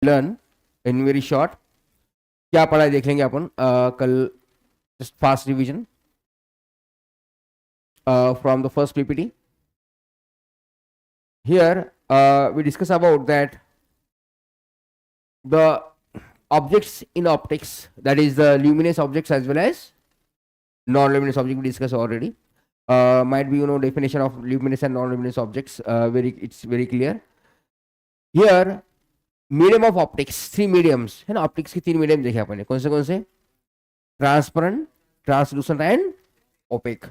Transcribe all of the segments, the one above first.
learn in very short. क्या पढ़ा है देख लेंगे अपन कल. Just fast revision from the first PPT. Here we discuss about that the objects in optics, that is the luminous objects as well as non-luminous object we discussed already. Might be definition of luminous and non-luminous objects. It's very clear. Here medium of optics, three mediums है ना. Optics की तीन medium देखे अपन ने. कौन से transparent, translucent and opaque.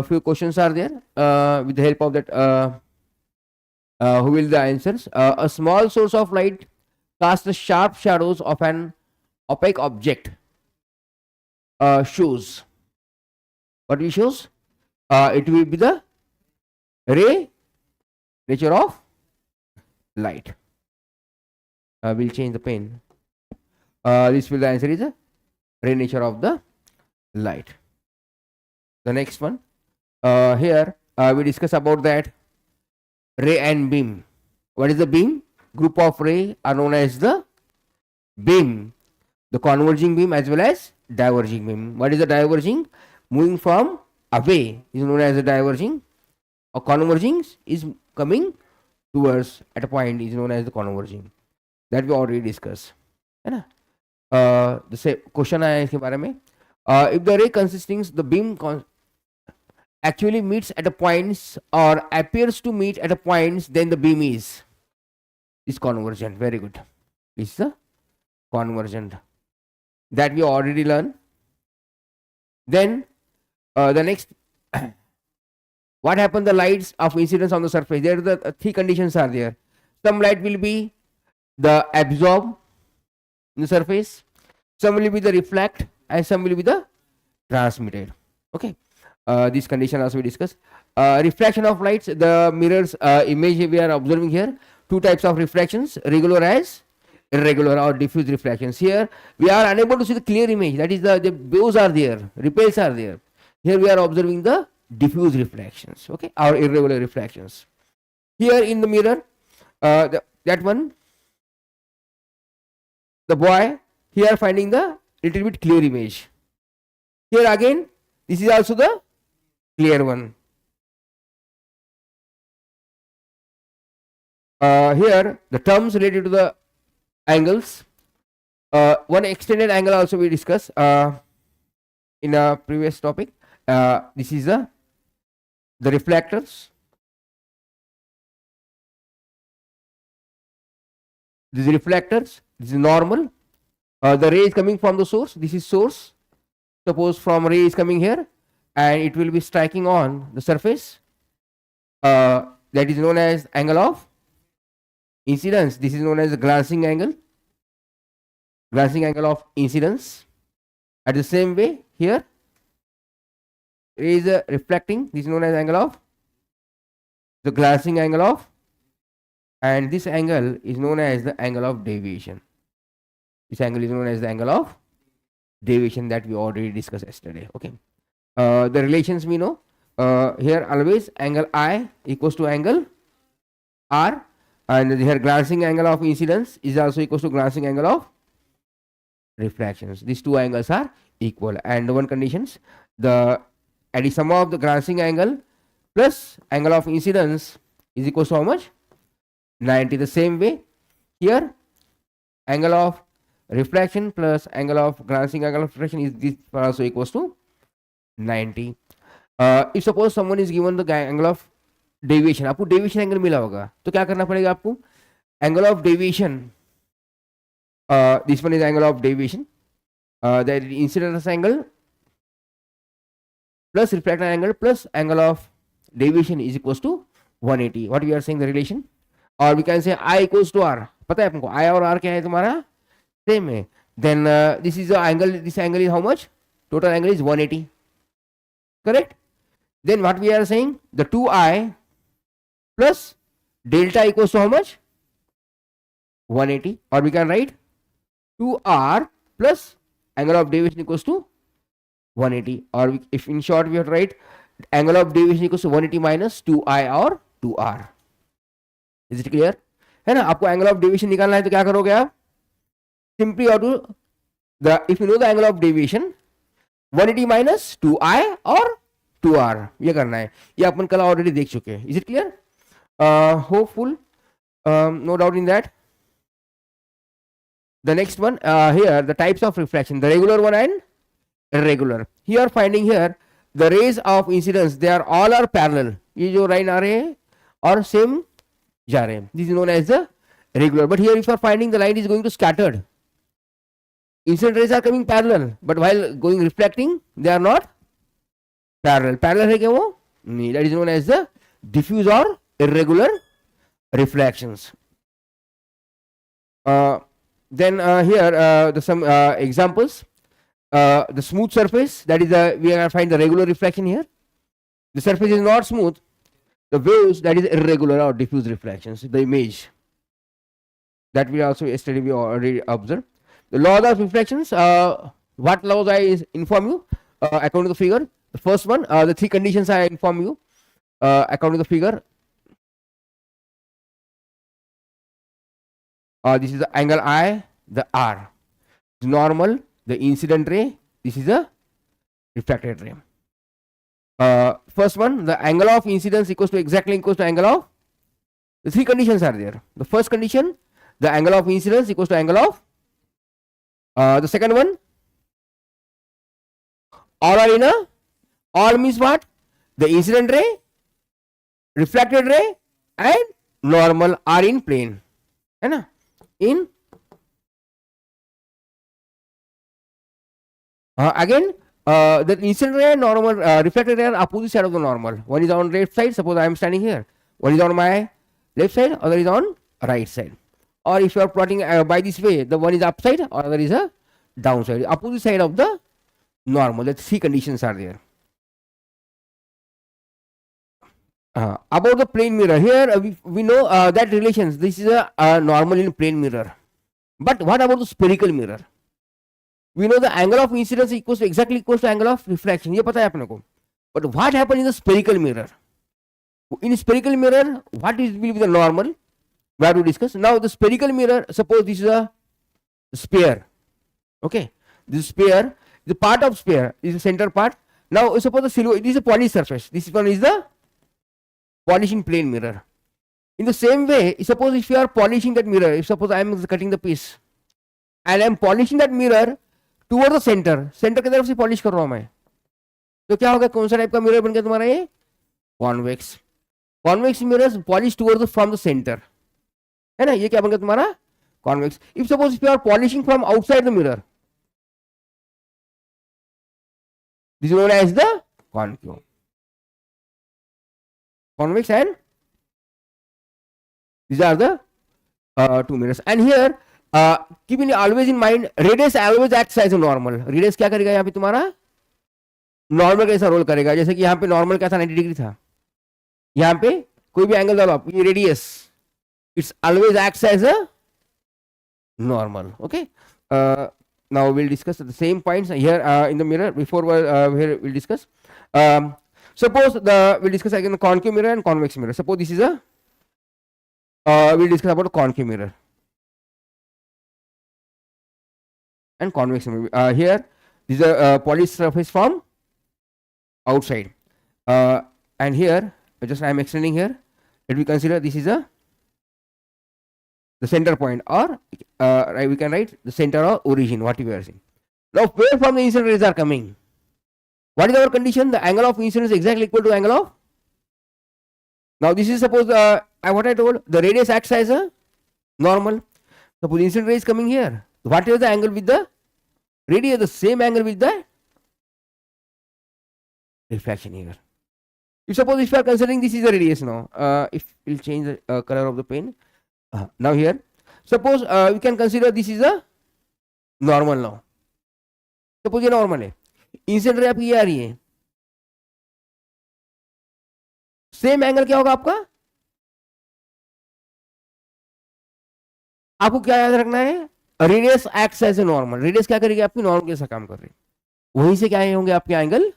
Few questions are there. With the help of that, who will the answers? A small source of light casts the sharp shadows of an opaque object. Shows. What it shows? It will be the ray nature of light. We'll change the pen. This will the answer is the ray nature of the light. The next one, here we discuss about that ray and beam. What is the beam? Group of ray are known as the beam. The converging beam as well as diverging beam. What is the diverging? Moving from away is known as the diverging, or converging is coming towards at a point is known as the converging. That we already discussed, है ना. The same question आया इसके बारे में. If the ray consisting the beam actually meets at a points or appears to meet at a points, then the beam is convergent. Very good. This is the convergent that we already learned. Then the next, what happened? The lights of incidence on the surface. There the three conditions are there. Some light will be the absorb in the surface, some will be the reflect, and some will be the transmitted. Okay. This condition also we discuss. Refraction of lights, the mirrors image we are observing here. Two types of refractions, regular as irregular or diffuse refractions. Here we are unable to see the clear image, that is the bows are there, repels are there. Here we are observing the diffuse refractions, okay, or irregular refractions. Here in the mirror, that one, the boy here finding the little bit clear image. Here again, this is also the clear one. Here the terms related to the angles. One extended angle also we discussed in a previous topic. This is the reflectors. These reflectors. This is normal. The ray is coming from the source. This is source. Suppose from ray is coming here and it will be striking on the surface. That is known as angle of incidence. This is known as the glancing angle. Glancing angle of incidence. At the same way, here ray is reflecting. This is known as angle of the glancing angle of, and this angle is known as the angle of deviation. This angle is known as the angle of deviation that we already discussed yesterday. Okay. The relations we know. Here always angle I equals to angle R, and here glancing angle of incidence is also equals to glancing angle of refractions. These two angles are equal, and one conditions, the sum of the glancing angle plus angle of incidence is equals to how much? 90. The same way here angle of refraction plus angle of glancing angle of refraction is this also equals to 90. If suppose someone is given the angle of deviation, आपको deviation angle मिला होगा तो क्या करना पड़ेगा आपको? Angle of deviation, this one is angle of deviation, that incidence angle plus refracted angle plus angle of deviation is equals to 180. What we are saying the relation, or we can say I equals to R. पता है आपको I और R क्या है तुम्हारा? Same है. Then this is the angle. This angle is how much? Total angle is 180. Correct? Then what we are saying? The 2I plus delta equals to how much? 180. Or we can write 2R plus angle of deviation equals to 180. Or if in short we have to write angle of deviation equals to 180 minus 2I or 2R. Is it clear? है ना, आपको angle of deviation निकालना है तो क्या करोगे आप, simply और to the if you know the angle of deviation 180 minus 2i और 2r, ये करना है, ये अपन कल ऑलरेडी देख चुके हैं. Is it clear? Hopeful, no doubt in that. The next one, here the types of refraction, the regular one and irregular. Here finding here the rays of incidence, they are all are parallel. ये जो line आ रहे हैं और same जा रहे हैं, this is known as the regular. But here if you are finding the light is going to scattered, incident rays are coming parallel, but while going reflecting they are not parallel. Parallel है क्या वो? नहीं, that is known as the diffuse or irregular refractions. Then here the some examples, the smooth surface, that is we are find the regular refraction here. The surface is not smooth, the waves, that is irregular or diffuse refractions, the image that we also yesterday we already observed. The laws of refractions, what laws I inform you according to the figure. The first one, the three conditions I inform you according to the figure. This is the angle I, the R. Normal, the incident ray, this is the refracted ray. First one, the angle of incidence equals to exactly equals to angle of, the three conditions are there. The first condition, the angle of incidence equals to angle of, the second one, all are in a, all means what? The incident ray, refracted ray and normal are in plane, है ना, in again the incident ray and normal refracted ray are opposite side of the normal. One is on left side, suppose I am standing here, one is on my left side, other is on right side. Or if you are plotting by this way, the one is upside or other is a downside, opposite side of the normal. The three conditions are there. About the plane mirror, here we know that relations, this is a normal in plane mirror. But what about the spherical mirror? We know the angle of incidence equals to exactly equals to angle of refraction, ये पता है अपने को. But what happens in the spherical mirror? In spherical mirror, what is will be the normal? We have to discuss. Now the spherical mirror, suppose this is a sphere. Okay, this sphere, the part of sphere is the center part. Now suppose the silhouette, this is a polished surface. This one is the polishing plane mirror. In the same way, suppose if you are polishing that mirror, if suppose I am cutting the piece and I am polishing that mirror towards the center, center की तरफ से polish कर रहा हूं मैं, तो क्या होगा, कौन सा टाइप का मिरर बन गया तुम्हारा ये? Convex. Convex mirrors polish towards from the centre, है ना, ये क्या बन गया तुम्हारा? कॉन्वेक्स. If suppose if you are polishing from outside the mirror, this is known as the concave. Convex and these are the two mirrors. And here keeping always in mind, radius always acts as a normal. Radius क्या करेगा यहाँ पे तुम्हारा? Normal कैसा role करेगा? जैसे कि यहाँ पे नॉर्मल क्या था, 90 डिग्री था, यहाँ पे कोई भी एंगल डालो आप, ये radius, it's always acts as a normal. Okay, now we'll discuss the same points here in the mirror. Before here we'll discuss. Suppose we'll discuss again the concave mirror and convex mirror. Suppose this is a we'll discuss about the concave mirror and convex mirror. Here this is a polished surface from outside, and here just I am extending here. Let me consider this is the center point, or we can write the center or origin, what we are saying. Now where from the incident rays are coming? What is our condition? The angle of incidence is exactly equal to angle of. Now this is suppose what I told, the radius acts as a normal. Suppose incident ray is coming here. What is the angle with the radius? The same angle with the refraction here. If suppose if you are considering this is the radius now, if we'll change the color of the pen. Now here, suppose we can consider this is a normal now. Suppose ये normal है, incident रे आपकी ये आ रही है, same angle क्या होगा आपका? आपको क्या याद रखना है? Radius acts as a normal. Radius क्या करेगी आपकी? नॉर्मल जैसा काम कर रही है, वहीं से क्या होंगे आपके एंगल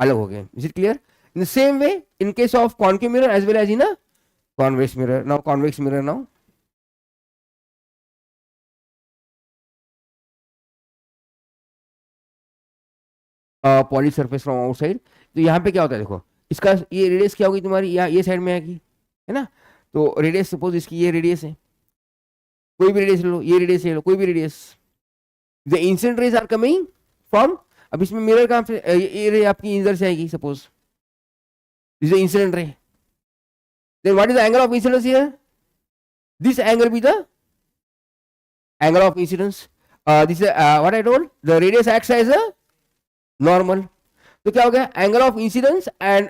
अलग हो गए. Is it clear? In the same way in case of concave mirror as well as in a convex mirror. Now convex mirror now. Poly surface from outside. तो यहाँ पे क्या होता है देखो, इसका ये रेडियस क्या होगी तुम्हारी, यहाँ ये साइड में आएगी, है ना. तो रेडियस सपोज इसकी ये रेडियस है, कोई भी रेडियस ले लो, ये रेडियस ले लो, कोई भी radius. The incident rays are coming from, अब इसमें मिरर कहाँ से, ये रे आपकी इधर से आएगी suppose, this is incident ray. Then what is the angle of incidence here, this angle be the angle of incidence. This what I told, the radius acts as a normal. तो क्या हो गया, angle of incidence and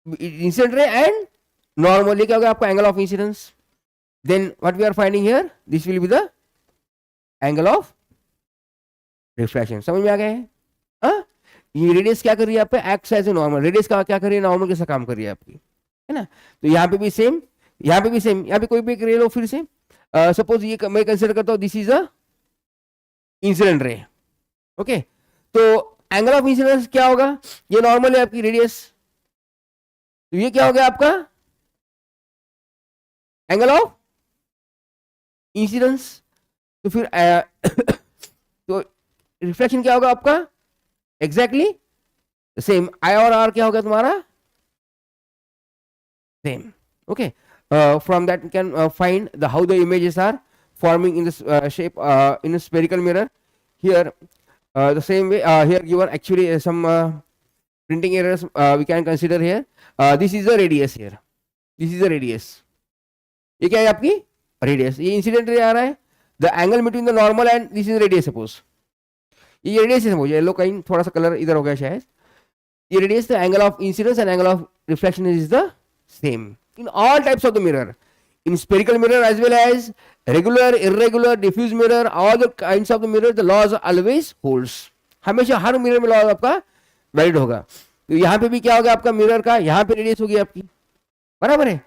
incident ray and normal, ये क्या हो गया आपका angle of incidence. Then what we are finding here, this will be the angle of refraction. समझ में आ गया है. हाँ, ये रेडियस क्या कर रही है आप पे, act as a normal. Radius का क्या कर रही है, नॉर्मल कैसा काम कर रही है आपकी, है ना. तो यहाँ पे भी सेम, यहाँ पे भी सेम, यहाँ पे कोई भी एक रे लो फिर से. सपोज ये मैं कंसिडर करता हूँ, this is a incident ray. Okay, तो एंगल ऑफ इंसिडेंस क्या होगा, ये नॉर्मल है आपकी रेडियस, तो ये क्या हो गया आपका एंगल ऑफ इंसिडेंस. तो फिर तो रिफ्लेक्शन क्या होगा आपका, एग्जैक्टली सेम. आई और आर क्या होगा तुम्हारा, same. Okay, from that we can find the how the images are forming in this shape in a spherical mirror. Here the same way, here given actually some printing errors we can consider here. This is the radius here, this is the radius. ये क्या है आपकी radius, ये incident ray आ रहा है. The angle between the normal and this is radius. Suppose ये radius है, suppose yellow कहीं थोड़ा सा कलर इधर हो गया शायद, ये radius. The angle of incidence and angle of reflection is the same in all types of the mirror, in spherical mirror as well as regular, irregular, diffuse mirror, all the kinds of the mirror, the laws always holds. हमेशा हर mirror में law आपका valid होगा. तो यहाँ पे भी क्या होगा आपका मिरर का, यहाँ पे रेडियस होगी आपकी, बराबर है.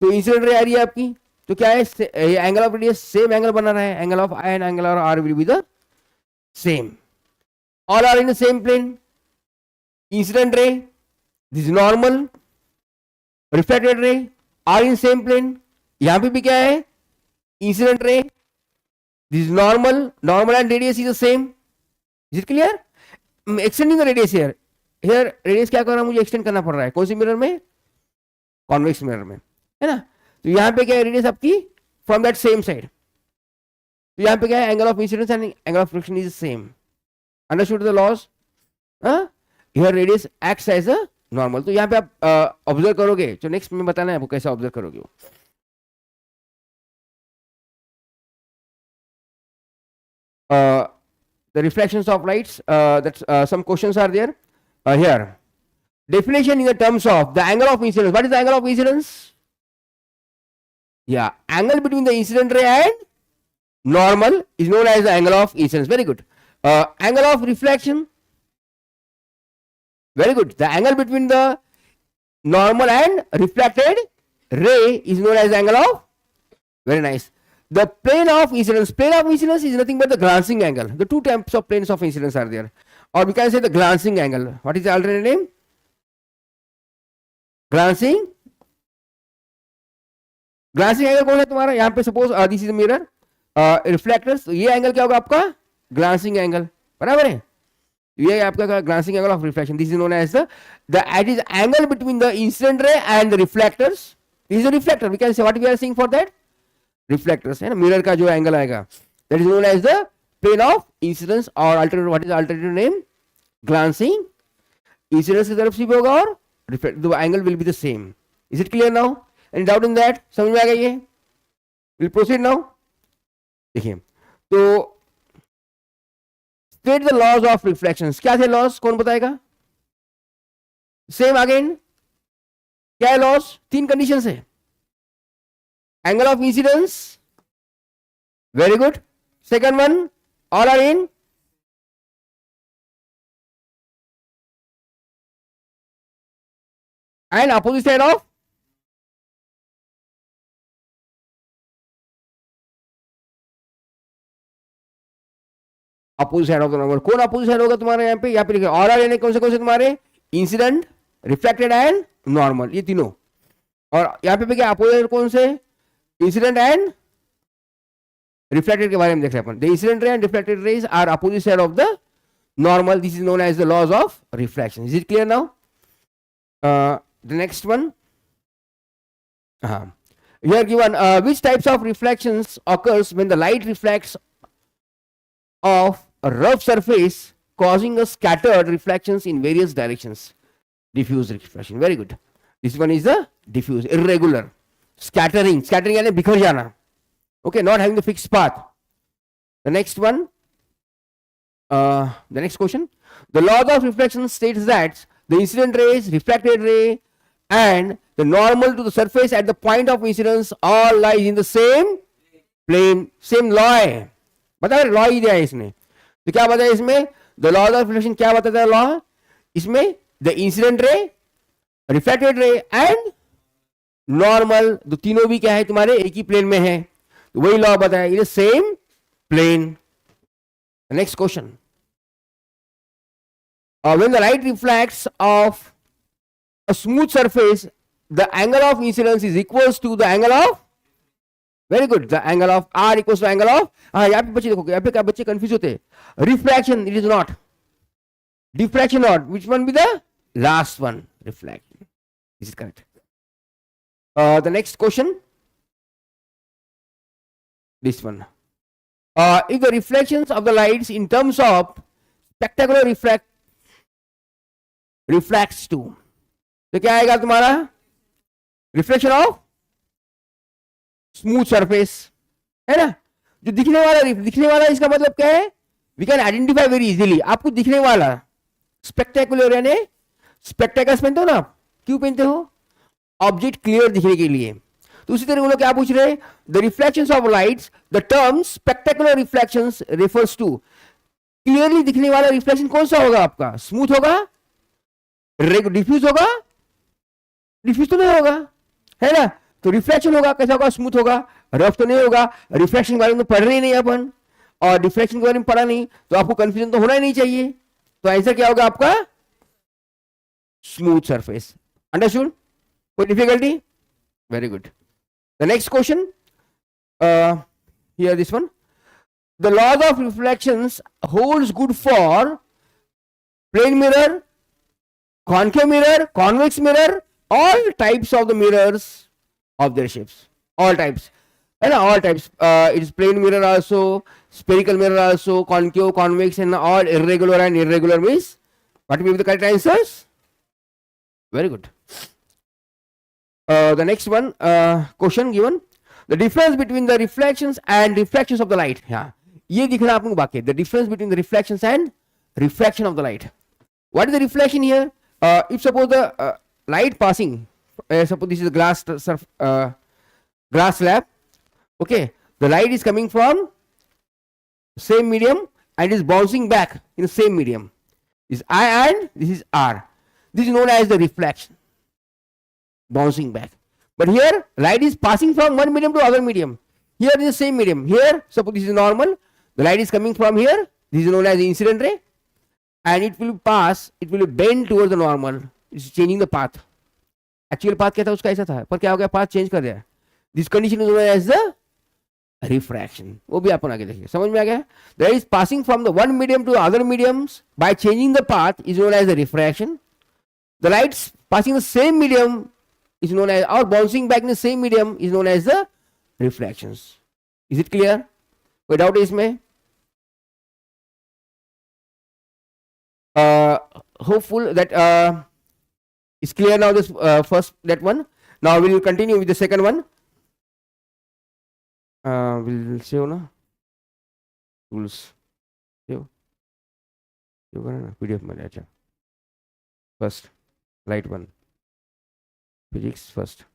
तो इंसिडेंट रे आ रही है आपकी, तो क्या है, angle of radius same angle बना रहा है, angle of I and angle of R will be the same. All are in the same plane. Incident ray, this normal, reflected ray are in same plane. यहां पे भी क्या है, incident ray, this normal, normal and radius is the same. Is it clear. Extending the radius here, here radius क्या कर रहा है, मुझे एक्सटेंड करना पड़ रहा है, कौन सी मिरर में, कॉन्वेक्स मिरर में, है ना. तो यहां पे क्या है, रेडियस आपकी फ्रॉम दैट सेम साइड. तो यहां पे क्या है, angle of incidence and angle of reflection is same. Understood the laws. Here radius acts as a normal. तो यहाँ पे आप ऑब्जर्व करोगे, जो नेक्स्ट में बताना है आपको कैसे ऑब्जर्व करोगे वो. The reflections of lights, that some questions are there here. Definition in the terms of the angle of incidence. What is the angle of incidence? Yeah, angle between the incident ray and normal is known as the angle of incidence. Very good. Angle of reflection. Very good. The angle between the normal and reflected ray is known as the angle of. Very nice. The plane of incidence. Plane of incidence is nothing but the glancing angle. The two types of planes of incidence are there, or we can say the glancing angle. What is the alternate name? Glancing. Glancing angle कौन है तुम्हारा, यहाँ पे suppose this is mirror, reflectors. ये angle क्या होगा आपका, glancing angle, बराबर है. ये आपका glancing angle of reflection. This is known as the it is angle between the incident ray and the reflectors. This is a reflector. We can say what we are seeing for that, reflectors, है ना. Mirror का जो angle आएगा, that is known as the plane of incidence, और alternative what is alternative name, glancing. Incidence की तरफ से भी होगा और reflect, the angle will be the same. Is it clear now, any doubt in that, समझ में आ गई है. Will proceed now. देखिए, तो state the laws of reflections. क्या थे लॉज, कौन बताएगा. सेम अगेन, क्या है लॉज, तीन कंडीशंस है. Angle of incidence, very good. Second one, all are in, and opposite side of opposite side of the normal. कौन अपोजिट साइड होगा तुम्हारे यहाँ पे लिखे ऑल आर, यानी कौन से तुम्हारे, इंसिडेंट, रिफ्लेक्टेड एंड नॉर्मल, ये तीनों. और यहाँ पे क्या अपोजिट कौन से, इंसिडेंट एंड रिफ्लेक्टेड के बारे में देख रहे हैं अपन. The incident ray and reflected rays are opposite side of the normal. This is known as the laws of refraction. Is it clear now? The next one, here given which types of reflections occurs when the light reflects of a rough surface causing a scattered reflections in various directions. Diffuse reflection. Very good. This one is the diffuse, irregular, scattering. Scattering यानी बिखर जाना. Okay, not having the fixed path. The next one, the next question. The law of reflection states that the incident rays, refracted ray, and the normal to the surface at the point of incidence all lies in the same plane. Same law है. बता रहे law ही दिया है इसने. तो क्या बताया इसमें, द लॉ ऑफ रिफ्लेक्शन क्या बताता है लॉ इसमें, द इंसिडेंट रे, रिफ्लेक्टेड रे एंड नॉर्मल, तो तीनों भी क्या है तुम्हारे एक ही प्लेन में है. तो वही लॉ बताया, in same plane. Next question. When the light reflects off a smooth surface, the angle of incidence is equals to the angle of, very good, the angle of r equals to angle of, यहाँ पे बच्चे देखो, यहाँ पे क्या बच्चे confuse होते हैं, reflection it is not, diffraction not, which one be the last one, reflection. This is correct. The next question, this one. If the reflections of the lights in terms of spectacular refracts to, तो क्या आएगा तुम्हारा, reflection of smooth surface है ना, जो दिखने वाला इसका मतलब क्या है, we can identify very easily. आपको दिखने वाला स्पेक्टेकुलर यानी स्पेक्टेकल्स पहनते हो ना, क्यों पहनते हो, ऑब्जेक्ट क्लियर दिखने के लिए. तो उसी तरह क्या पूछ रहे हैं, the reflections of lights, the term spectacular reflections refers to, clearly दिखने वाला रिफ्लेक्शन कौन सा होगा आपका, स्मूथ होगा, डिफ्यूज होगा, डिफ्यूज तो नहीं होगा है ना. तो रिफ्लेक्शन होगा, कैसा होगा, स्मूथ होगा, रफ तो नहीं होगा. रिफ्लेक्शन के बारे में पढ़ रहे ही नहीं अपन, और डिफ्लेक्शन के बारे में पढ़ा नहीं, तो आपको कंफ्यूजन तो होना ही नहीं चाहिए. तो आंसर क्या होगा आपका, स्मूथ सरफेस. अंडरस्टूड, कोई difficulty, very good. The next question, here this one. The laws of reflections holds good for plane mirror, concave mirror, convex mirror, all types of the mirrors of their shapes, all types, and all types. It is plane mirror also, spherical mirror also, concave, convex, and all irregular and irregular means what will be the correct answers. Very good. The next one, question given, the difference between the reflections and refractions of the light. Yeah, ये दिखना आप लोग बाकी. The difference between the reflections and refraction of the light. What is the reflection here? If suppose the light passing, suppose this is a glass slab, okay, the light is coming from same medium and is bouncing back in the same medium. This is I and this is R. This is known as the reflection, bouncing back. But here light is passing from one medium to other medium. Here is the same medium. Here suppose this is normal, the light is coming from here, this is known as the incident ray, and it will pass, it will bend towards the normal. It's changing the path. Actual path क्या था उसका ऐसा था, पर क्या हो गया, path change कर दिया. This condition is known as the refraction. वो भी अपन आगे देखिए, समझ में आ गया. That is passing from the one medium to other mediums by changing the path is known as the refraction. The lights passing the same medium is known as, or bouncing back in the same medium is known as the refractions. Is it clear? कोई doubt है इसमें? Hopeful that is clear now, this first that one. Now we will continue with the second one. We'll show na tools, show करना PDF में. अच्छा, first light one, physics first.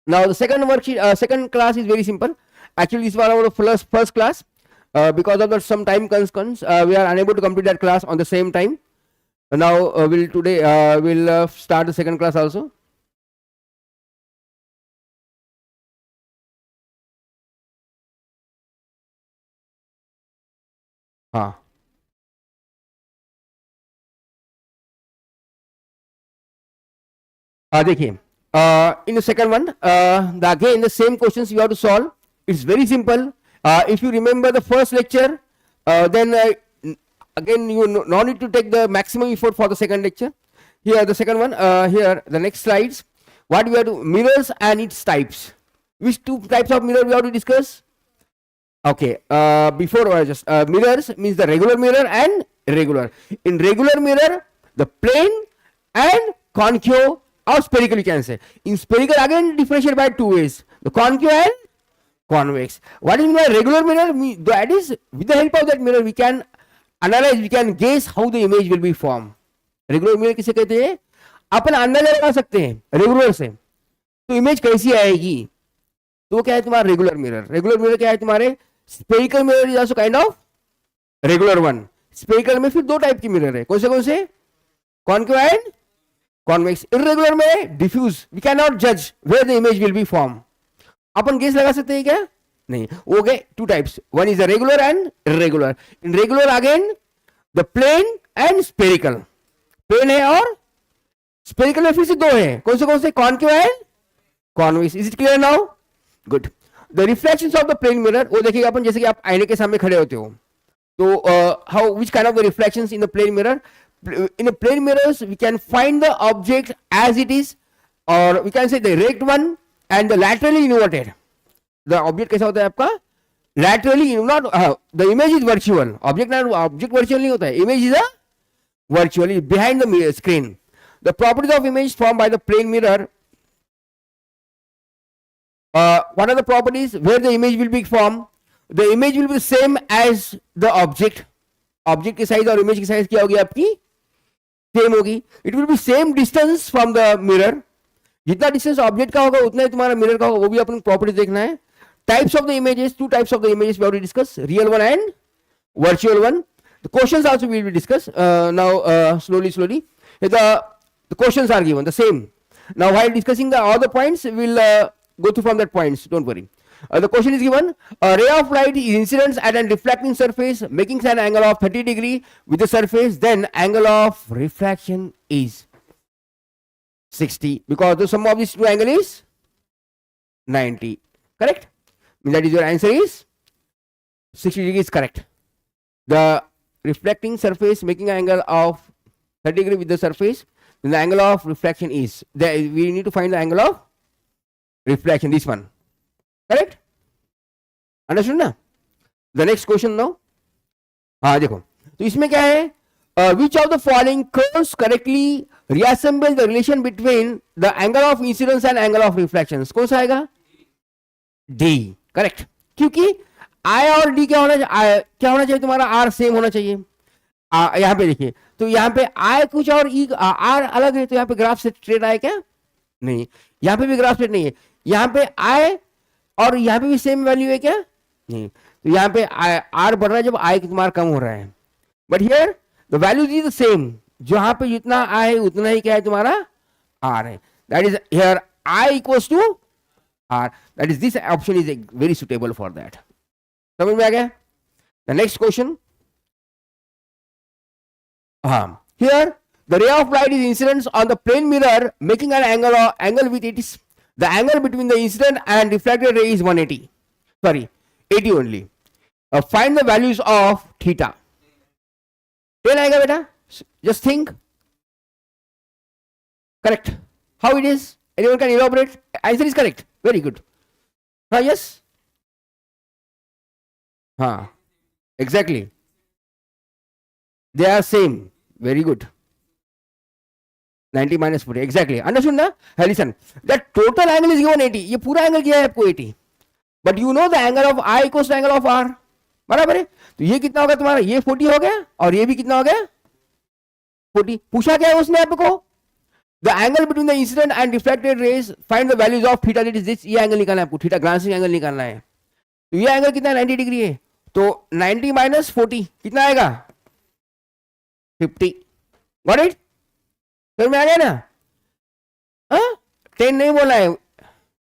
Now the second worksheet, second class is very simple. Actually, this was our first class. Because of that some time constraints, we are unable to complete that class on the same time. Now we'll start the second class also. हाँ देखिए in the second one, again the same questions you have to solve. It's very simple. If you remember the first lecture, then again you no need to take the maximum effort for the second lecture. Here the second one, here the next slides. What we have to, mirrors and its types. Which two types of mirror we have to discuss? Okay, before just mirrors means the regular mirror and irregular. In regular mirror, the plane and concave or spherical you can say. In spherical again differentiate by two ways, the concave and convex. What is my regular mirror? That is with the help of that mirror we can analyze, we can guess how the image will be formed. Regular mirror किसे कहते हैं? अपन अंदाजा लगा सकते हैं regular से तो image कैसी आएगी, तो क्या है तुम्हारा रेगुलर मिरर. रेगुलर मिरर क्या है तुम्हारे? Spherical mirror is also kind of regular one. Spherical में फिर दो टाइप की मिरर है. कौन से? Concave and convex. इरेगुलर में डिफ्यूज, वी कैन नॉट जज where the image will be form. अपन गेस लगा सकते हैं क्या? नहीं. हो गए two types. One is the regular and irregular. In regular again the plane and spherical. Plane है और स्पेरिकल में फिर से दो है. कौन से? Concave and convex. Is it clear now? Good. The reflections of the plane mirror, वो देखिएगा अपन जैसे कि आप आईने के सामने खड़े होते हो तो how which kind of the reflections in the plane mirror. In the plane mirrors we can find the object as it is, or we can say the erect one and the laterally inverted. The object कैसा होता है आपका? Laterally, not the image is virtual. Object virtual नहीं होता है. Image is a virtually behind the screen. The properties of image formed by the plane mirror. What are the properties where the image will be formed? The image will be the same as the object. Object की size और image की size क्या होगी आपकी? Same होगी. It will B same distance from the mirror. जितना distance object का होगा उतना ही तुम्हारा मिरर का होगा. वो भी अपन प्रॉपर्टी देखना है. Types of the images, two types of the images we have to discuss, real one and virtual one. The questions also we will discuss now slowly. The questions are given the same. Now while discussing the all the points, we will go through from that points, don't worry. The question is given, a ray of light is incident at a reflecting surface making an angle of 30 degree with the surface, then angle of refraction is 60 because the sum of these two angle is 90. Correct? That is your answer is 60 degree is correct. The reflecting surface making an angle of 30 degree with the surface, then the angle of refraction is, we need to find the angle of refraction, this one. Correct? Understood ना? The next question now. हाँ देखो, तो इसमें क्या है? Which of the following curves correctly reassemble the relation between the angle of incidence and angle of reflection. कौन सा आएगा? डी. करेक्ट. क्योंकि आई और डी क्या होना चाहिए तुम्हारा? आर सेम होना चाहिए. यहाँ पे देखिए, तो यहाँ पे आई कुछ और ई आर अलग है, तो यहाँ पे ग्राफ से स्ट्रेट आए क्या? नहीं. यहाँ पे भी ग्राफ स्ट्रेट नहीं है. यहाँ पे आई और यहाँ पे भी सेम वैल्यू है क्या? नहीं. तो यहाँ पे आर बढ़ रहा है जब आई तुम्हारा कम हो रहा है. But here the value is the same. जहां पे जितना आई है उतना ही क्या है तुम्हारा? आर है. That is here I equals to R. That is this option is very suitable for that. समझ में आ गया? The next question. हाँ, here the ray of light is incident on the plane mirror making an angle with it is. The angle between the incident and refracted ray is 180. Sorry, 80 only. Find the values of theta. 10 आएगा बेटा? Just think. Correct. How it is? Anyone can elaborate? Answer is correct. Very good. Yes? Exactly. They are same. Very good. 90 minus 40. Exactly. Understood ना? Listen, that total angle is given 80. ये पूरा angle क्या है आपको? 80. But you know the angle of I equals to angle of R. बराबर है? तो ये कितना होगा तुम्हारा? ये 40 हो गया और ये भी कितना हो गया? 40. पूछा क्या है उसने आपको? The angle between the incident and refracted rays, find the values of theta. That is this. ये एंगल निकालना है आपको. थीटा ग्लांसिंग एंगल निकालना है. तो ये एंगल कितना? 90 डिग्री है. तो 90 minus 40 कितना आएगा? 50. Got it? समझ में आ गया ना? 10 नहीं बोला है.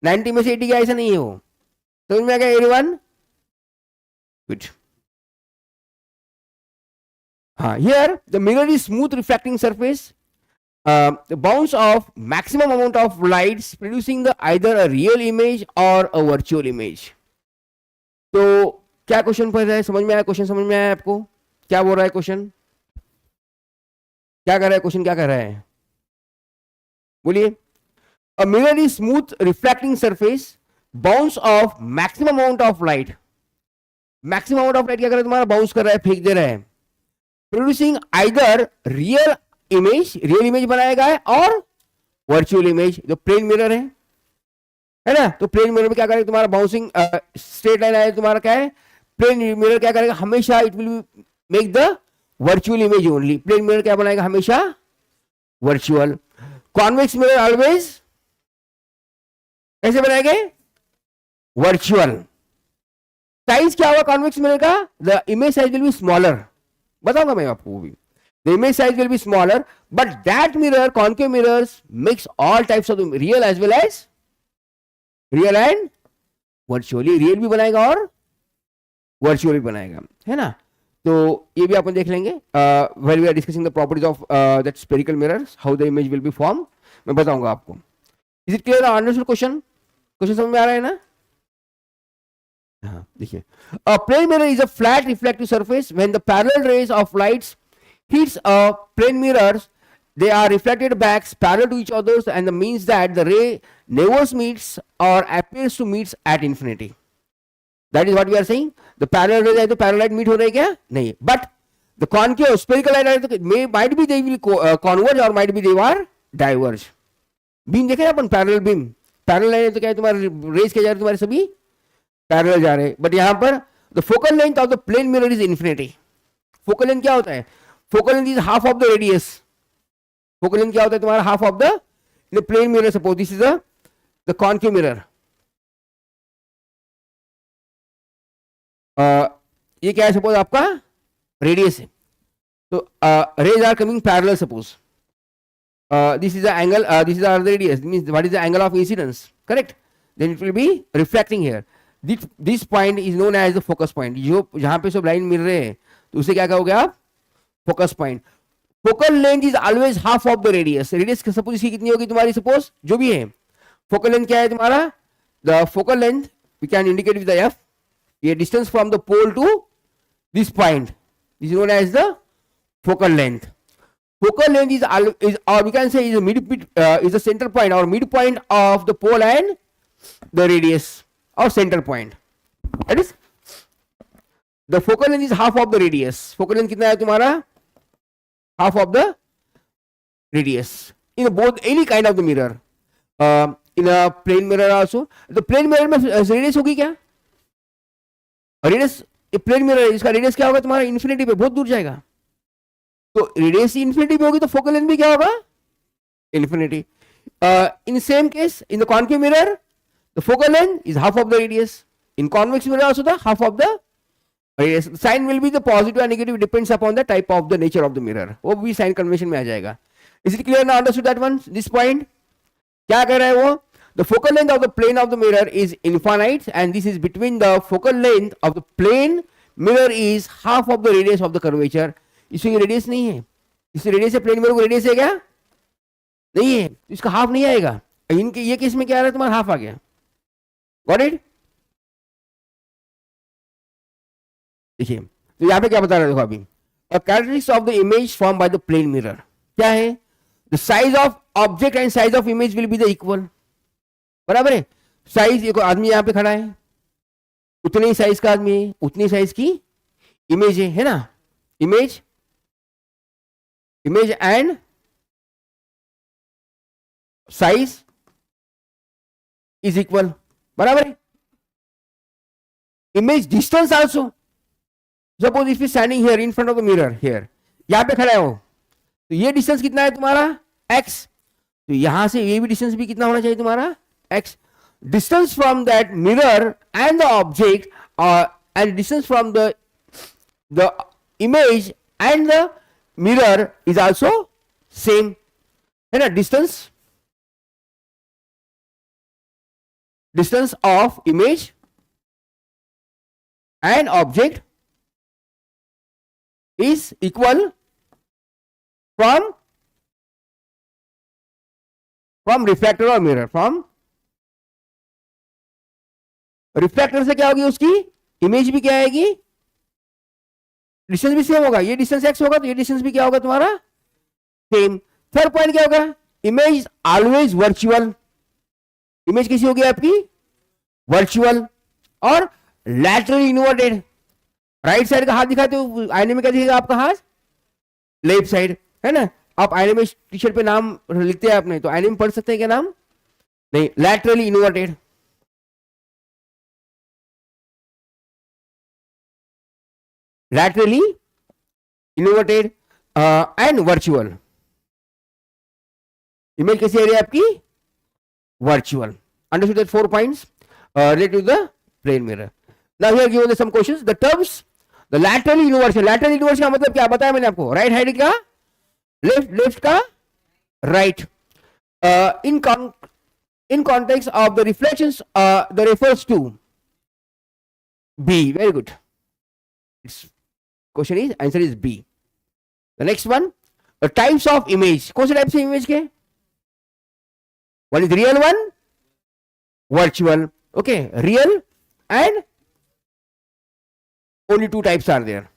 90 में से 80 का ऐसा नहीं है वो. समझ में आ गया एवरीवन? गुड. हाँ, here the mirror is smooth reflecting surface bounce of maximum amount of lights producing the either a real image or a virtual image. तो क्या क्वेश्चन पढ़ रहा है, समझ में आया? क्वेश्चन समझ में आया आपको? क्या बोल रहा है क्वेश्चन? क्या कर रहा है क्वेश्चन? क्या कर रहा है बोलिए? A mirror is smooth reflecting surface bounce of maximum amount of light. Maximum amount of light क्या कर रहा है तुम्हारा? बाउंस कर रहा है, फेंक दे रहा है. प्रोड्यूसिंग आइदर रियल इमेज बनाएगा है और वर्चुअल इमेज. जो प्लेन मिरर है ना, तो प्लेन मिरर में क्या करेगा तुम्हारा? बाउंसिंग स्ट्रेट लाइन आया तुम्हारा, क्या है? प्लेन मिरर क्या करेगा हमेशा? It will make the virtual image only. Plane mirror क्या बनाएगा हमेशा? वर्चुअल. कॉन्वेक्स मिरर ऑलवेज कैसे बनाएंगे? वर्चुअल. साइज क्या होगा कॉन्वेक्स मिरर का? The image size will be smaller. बताऊंगा मैं आपको वो भी. The image size will be smaller but that mirror, concave mirrors mix all types of real as well as real and virtually. Real भी बनाएगा और virtual भी बनाएगा, है ना. तो ये भी अपन देख लेंगे when we are discussing the properties of that spherical mirrors, how the image will be form. मैं बताऊंगा आपको. Is it clear? Understood question? Question समझ में आ रहा है ना? हाँ देखिए. A plane mirror is a flat reflective surface. When the parallel rays of lights hits a plane mirrors, they are reflected back parallel to each other, and that means that the ray never meets or appears to meet at infinity. That is what we are saying. The parallel rays है तो parallel light meet हो रहे क्या? नहीं. But the concave spherical light है तो might be they will converge or might be they are diverge. Beam देखे ना अपन, पैरेलल बीम. पैरेलल लाइन तो क्या है तुम्हारे रेज के जा रहे तुम्हारे सभी पैरेलल जा रहे हैं. बट यहां पर the focal length of the plane mirror is infinity. Focal length क्या होता है? Focal length is half of the radius. Focal length क्या होता है तुम्हारा? Half of the plane mirror. Suppose this is the concave mirror. ये क्या है? सपोज आपका रेडियस है, तो rays are coming parallel. Suppose this is the angle, this is the radius, means what is the angle of incidence, correct? Then it will be reflecting here. This point is known as the focus point. जो जहां पे सब line मिल रहे हैं तो उसे क्या कहोगे आप? Focus point. Focal length is always half of the radius. Radius suppose इसकी कितनी होगी तुम्हारी? सपोज जो भी है, फोकल लेंथ क्या है तुम्हारा? The focal length we can indicate with the F. ये distance from the pole to this point is known as the focal length. Focal length is or we can say is the center point or midpoint of the pole and the radius or center point. That is, the focal length is half of the radius. Focal length कितना है तुम्हारा? Half of the radius in both any kind of the mirror. In a plane mirror also. The plane mirror में radius होगी क्या? Radius, plane mirror इसका radius क्या होगा तुम्हारा? Infinity पे बहुत दूर जाएगा. तो रेडियस इन्फिनिटी पे होगी तो फोकल लेंथ भी क्या होगा? Infinity. In same case in the concave mirror the focal length is half of the radius. In convex mirror also the half of the radius. Sign will be the positive and negative, depends upon the type of the nature of the mirror. वो भी sign convention में आ जाएगा. Is it clear now? Understood that one? This point क्या कह रहा है वो? The focal length of the plane of the mirror is infinite and this is between the focal length of the plane mirror is half of the radius of the curvature. इसमें radius नहीं है. इससे radius है, plane mirror को radius है क्या? नहीं है, इसका हाफ नहीं आएगा. इनके ये केस में क्या आ रहा है तुम्हारा? हाफ आ गया. Got it? देखिए तो यहां पे क्या बता रहा है देखो अभी. A characteristics of the image form by the plane mirror क्या है? The size of object and size of image will be the equal. बराबर है. साइज, एक आदमी यहां पे खड़ा है, उतने ही साइज का आदमी है, उतनी साइज की इमेज है ना. Image and size is equal. बराबर है. Image distance also. Suppose if you standing here in front of the mirror here, यहां पे खड़ा हो तो ये डिस्टेंस कितना है तुम्हारा? x. तो यहां से ये भी डिस्टेंस भी कितना होना चाहिए तुम्हारा? x. Distance from that mirror and the object and distance from the image and the mirror is also same, है ना. distance of image and object is equal from from reflector और मिरर, फ्रॉम रिफ्लेक्टर से क्या होगी, उसकी image भी क्या आएगी, डिस्टेंस भी सेम होगा, ये डिस्टेंस x होगा तो ये डिस्टेंस भी क्या होगा तुम्हारा सेम। थर्ड पॉइंट क्या होगा, इमेज ऑलवेज वर्चुअल, इमेज कैसी होगी आपकी वर्चुअल, और लैटरली इन्वर्टेड, राइट साइड का हाथ दिखाते हो आईने में क्या दिखेगा आपका हाथ, लेफ्ट साइड, है ना। आप आईने में टी शर्ट पे नाम लिखते हैं आपने, तो आईने में पढ़ सकते हैं क्या नाम, नहीं, laterally inverted, laterally inverted and virtual, image कैसी आ रही है आपकी virtual. Understood that 4 points related to the plane mirror. Now here given the some questions. The terms, the laterally inversion, lateral inversion का मतलब क्या बताया मैंने आपको, राइट साइड का लेफ्ट, लेफ्ट का right. In context of the reflections, the refers to B. Very good. It's question is, answer is B. The next one, the types of image. कौन से types of image के? One is real, one virtual. Okay, real and only 2 types are there.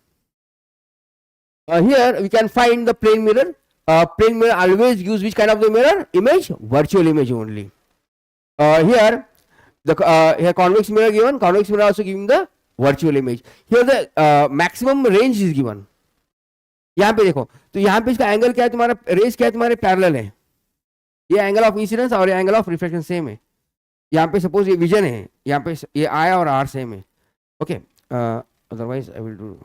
Here we can find the plane mirror. Plane mirror always use which kind of the mirror? Image, virtual image only. Here the here convex mirror given. Convex mirror also giving the virtual image. Here the maximum range is given. यहाँ पे देखो, तो यहाँ पे इसका angle क्या है तुम्हारा, रेज क्या है तुम्हारे पैरेलल है, ये एंगल ऑफ इंसिडेंस और ये एंगल ऑफ रिफ्लेक्शन सेम है. यहाँ पे सपोज ये विजन है, यहाँ पे ये आई और आर सेम है. Okay, otherwise I will do,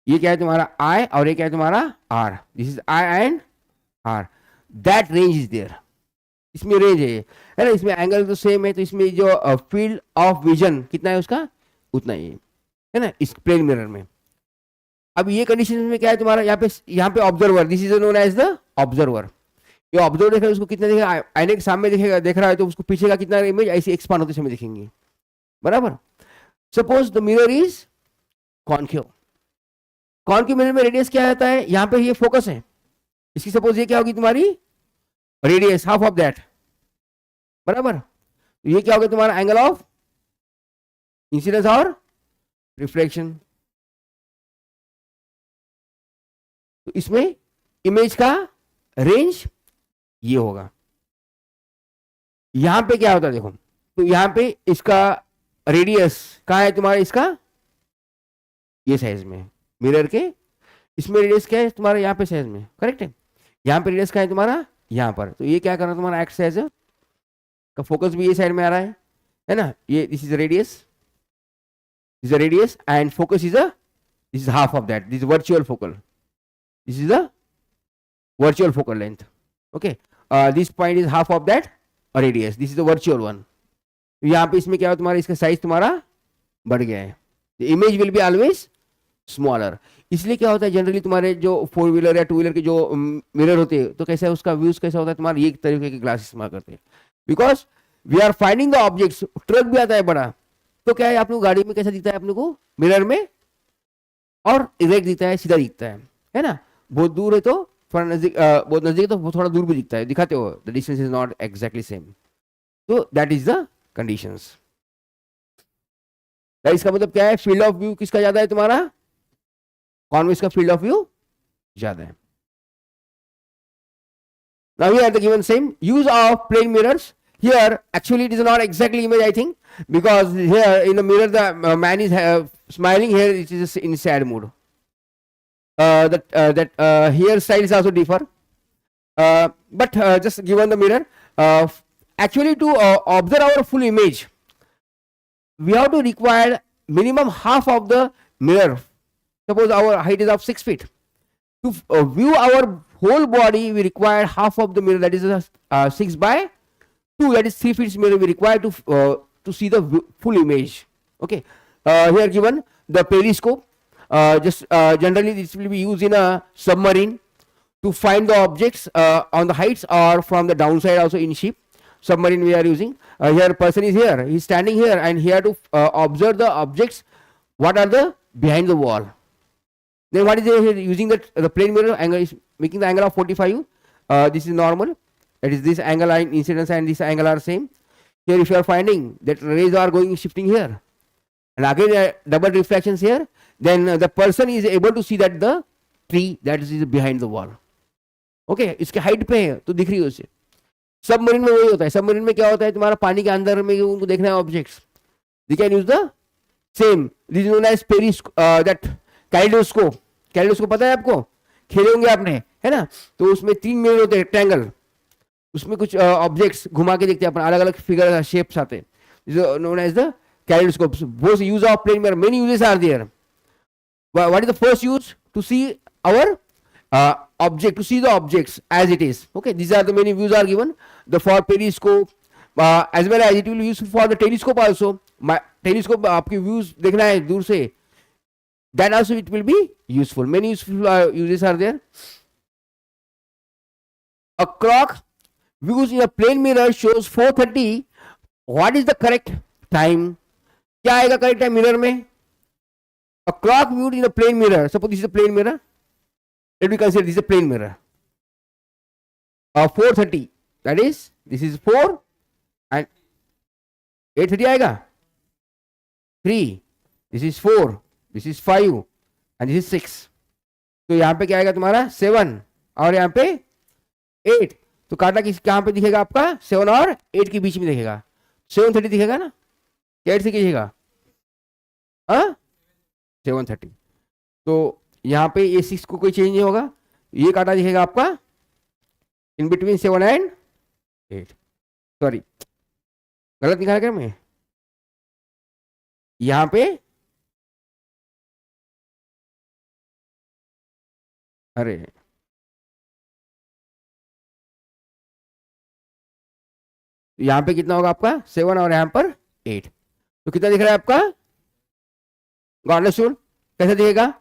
ये क्या है तुम्हारा आई और ये क्या है तुम्हारा R, this is I and R, that range is there, इसमें रेंज है ना, इसमें एंगल तो सेम है, तो इसमें जो फील्ड ऑफ विजन कितना है उसका उतना ही है ना इस प्लेन मिरर में. अब ये कंडीशन में क्या है तुम्हारा, यहाँ पे observer, this is known as the observer. ये ऑब्जर्वर देख रहा है, उसको कितना दिखेगा, आईने के सामने दिखेगा, देख रहा है तो उसको पीछे का कितना इमेज ऐसे एक्सपांड होते समय दिखेंगे, बराबर. Suppose the mirror is concave, concave mirror में रेडियस क्या आता है, यहाँ पे ये फोकस है, इसकी सपोज ये क्या होगी तुम्हारी रेडियस, हाफ ऑफ दैट, बराबर. तो ये क्या होगा तुम्हारा एंगल ऑफ इंसिडेंस और रिफ्लेक्शन. तो इसमें इमेज का रेंज ये होगा. यहां पे क्या होता है देखो, तो यहां पे इसका रेडियस कहाँ है तुम्हारा, इसका ये साइज में मिरर के, इसमें रेडियस क्या है तुम्हारा यहाँ पे साइज में, करेक्ट है. यहाँ पे रेडियस क्या है तुम्हारा यहाँ पर, तो ये क्या करना तुम्हारा एक्ट साइज का फोकस भी ये साइड में आ रहा है ना, ये this is radius, this is radius and focus is this is half of that, this is virtual focal, this is the virtual focal length. Okay, this point is half of that radius, this is the virtual one. तो यहाँ पे इसमें क्या हो तुम्हारा, इसका size तुम्हारा बढ़ गया है, the image will be always smaller. इसलिए क्या होता है जनरली तुम्हारे जो 4 व्हीलर या 2 व्हीलर के जो मिरर होते हैं, तो कैसा है उसका व्यूज कैसा होता है तुम्हारा, ये तरीके के ग्लास इस्तेमाल करते हैं, because we are finding the objects. Truck भी आता है बड़ा, तो क्या है अपने गाड़ी में कैसा दिखता है अपने को मिरर में, और इरेक्ट दिखता है, सीधा दिखता है ना. बहुत दूर है तो थोड़ा नजदीक, बहुत नजदीक तो थोड़ा दूर भी दिखता है, दिखाते हो the distance is not exactly same. तो दैट इज द कंडीशंस. इसका मतलब क्या है, फील्ड ऑफ व्यू किसका ज्यादा है तुम्हारा, कॉन्वेक्स का फील्ड ऑफ व्यू ज्यादा है. Now here the given same use of plane mirrors. Here actually it is not exactly image, I think, because here in the mirror the man is smiling, here it is in sad mood. Here styles also differ, but just given the mirror, actually to observe our full image, we have to require minimum half of the mirror. Suppose our height is of 6 feet. To view our whole body, we require half of the mirror, that is 6 by 2, that is 3 feet mirror we require to see the full image. Okay, here given the periscope. Generally this will be used in a submarine to find the objects on the heights or from the downside, also in ship. Submarine we are using. Here person is here, he is standing here and here to observe the objects what are the behind the wall. Then what is it using the plane mirror angle is making the angle of 45. This is normal. That is this angle line incidence and this angle are same. Here if you are finding that rays are going shifting here and again double reflections here, then the person is able to see that the tree that is behind the wall. Okay, इसके height पे है तो दिख रही है उसे. Submarine में वही होता है. सबमरीन में क्या होता है, तुम्हारा पानी के अंदर में उनको देखना है objects. They can use the same. This is known as that kaleidoscope. Kaleidoscope पता है आपको, खेले होंगे आपने, है ना. तो उसमें 3 मिरर होते हैं रेक्टेंगल, उसमें कुछ ऑब्जेक्ट्स घुमा के देखते हैं अपन, अलग अलग फिगर शेप्स आते हैं, known as the kaleidoscope. Both use of plane mirror, many uses are there. What is the first use? To see our object, to see the objects as it is. Okay, these are the many views are given. The for periscope as well as it will be useful for the telescope also. My telescope आपकी views देखना है दूर से, that also it will be useful. Many useful uses are there. A clock views in a plane mirror shows 4:30. What is the correct time? क्या आएगा correct time mirror में? A clock viewed in a plane mirror. Suppose this is a plane mirror. Let me consider this is a plane mirror. 4:30. That is, this is 4 and 8:30 आएगा. 3. This is 4. This is 5 and this is 6. तो यहाँ पे क्या आएगा तुम्हारा 7 और यहाँ पे 8. तो काटा किस कहाँ पे दिखेगा आपका? 7 और 8 के बीच में दिखेगा. 7:30 दिखेगा ना, 8 से दिखेगा 7:30. तो यहाँ पे ये 6 को कोई चेंज नहीं होगा. ये काटा दिखेगा आपका इन बिटवीन 7 एंड 8. सॉरी, गलत निकाला क्या मैं? यहाँ पे अरे यहाँ पे कितना होगा आपका 7 और यहाँ पर 8. तो कितना दिख रहा है आपका? गॉड, कैसे दिखेगा?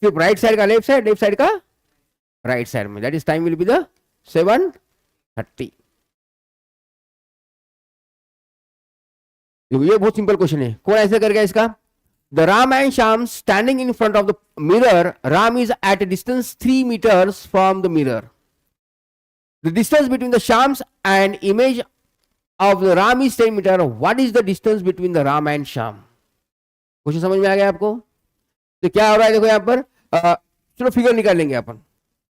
सिर्फ राइट साइड का लेफ्ट साइड का राइट साइड में. That is time will be the 7:30. ये बहुत सिंपल क्वेश्चन है. कौन आंसर करेगा इसका? The Ram and Shyam standing in front of the mirror. Ram is at a distance 3 meters from the mirror. The distance between the Shyam's and image of the Ram is 10 meter. What is the distance between the Ram and Shyam? Question समझ में आ गया आपको? तो क्या हो रहा है देखो यहाँ पर. चलो फिगर निकाल लेंगे अपन.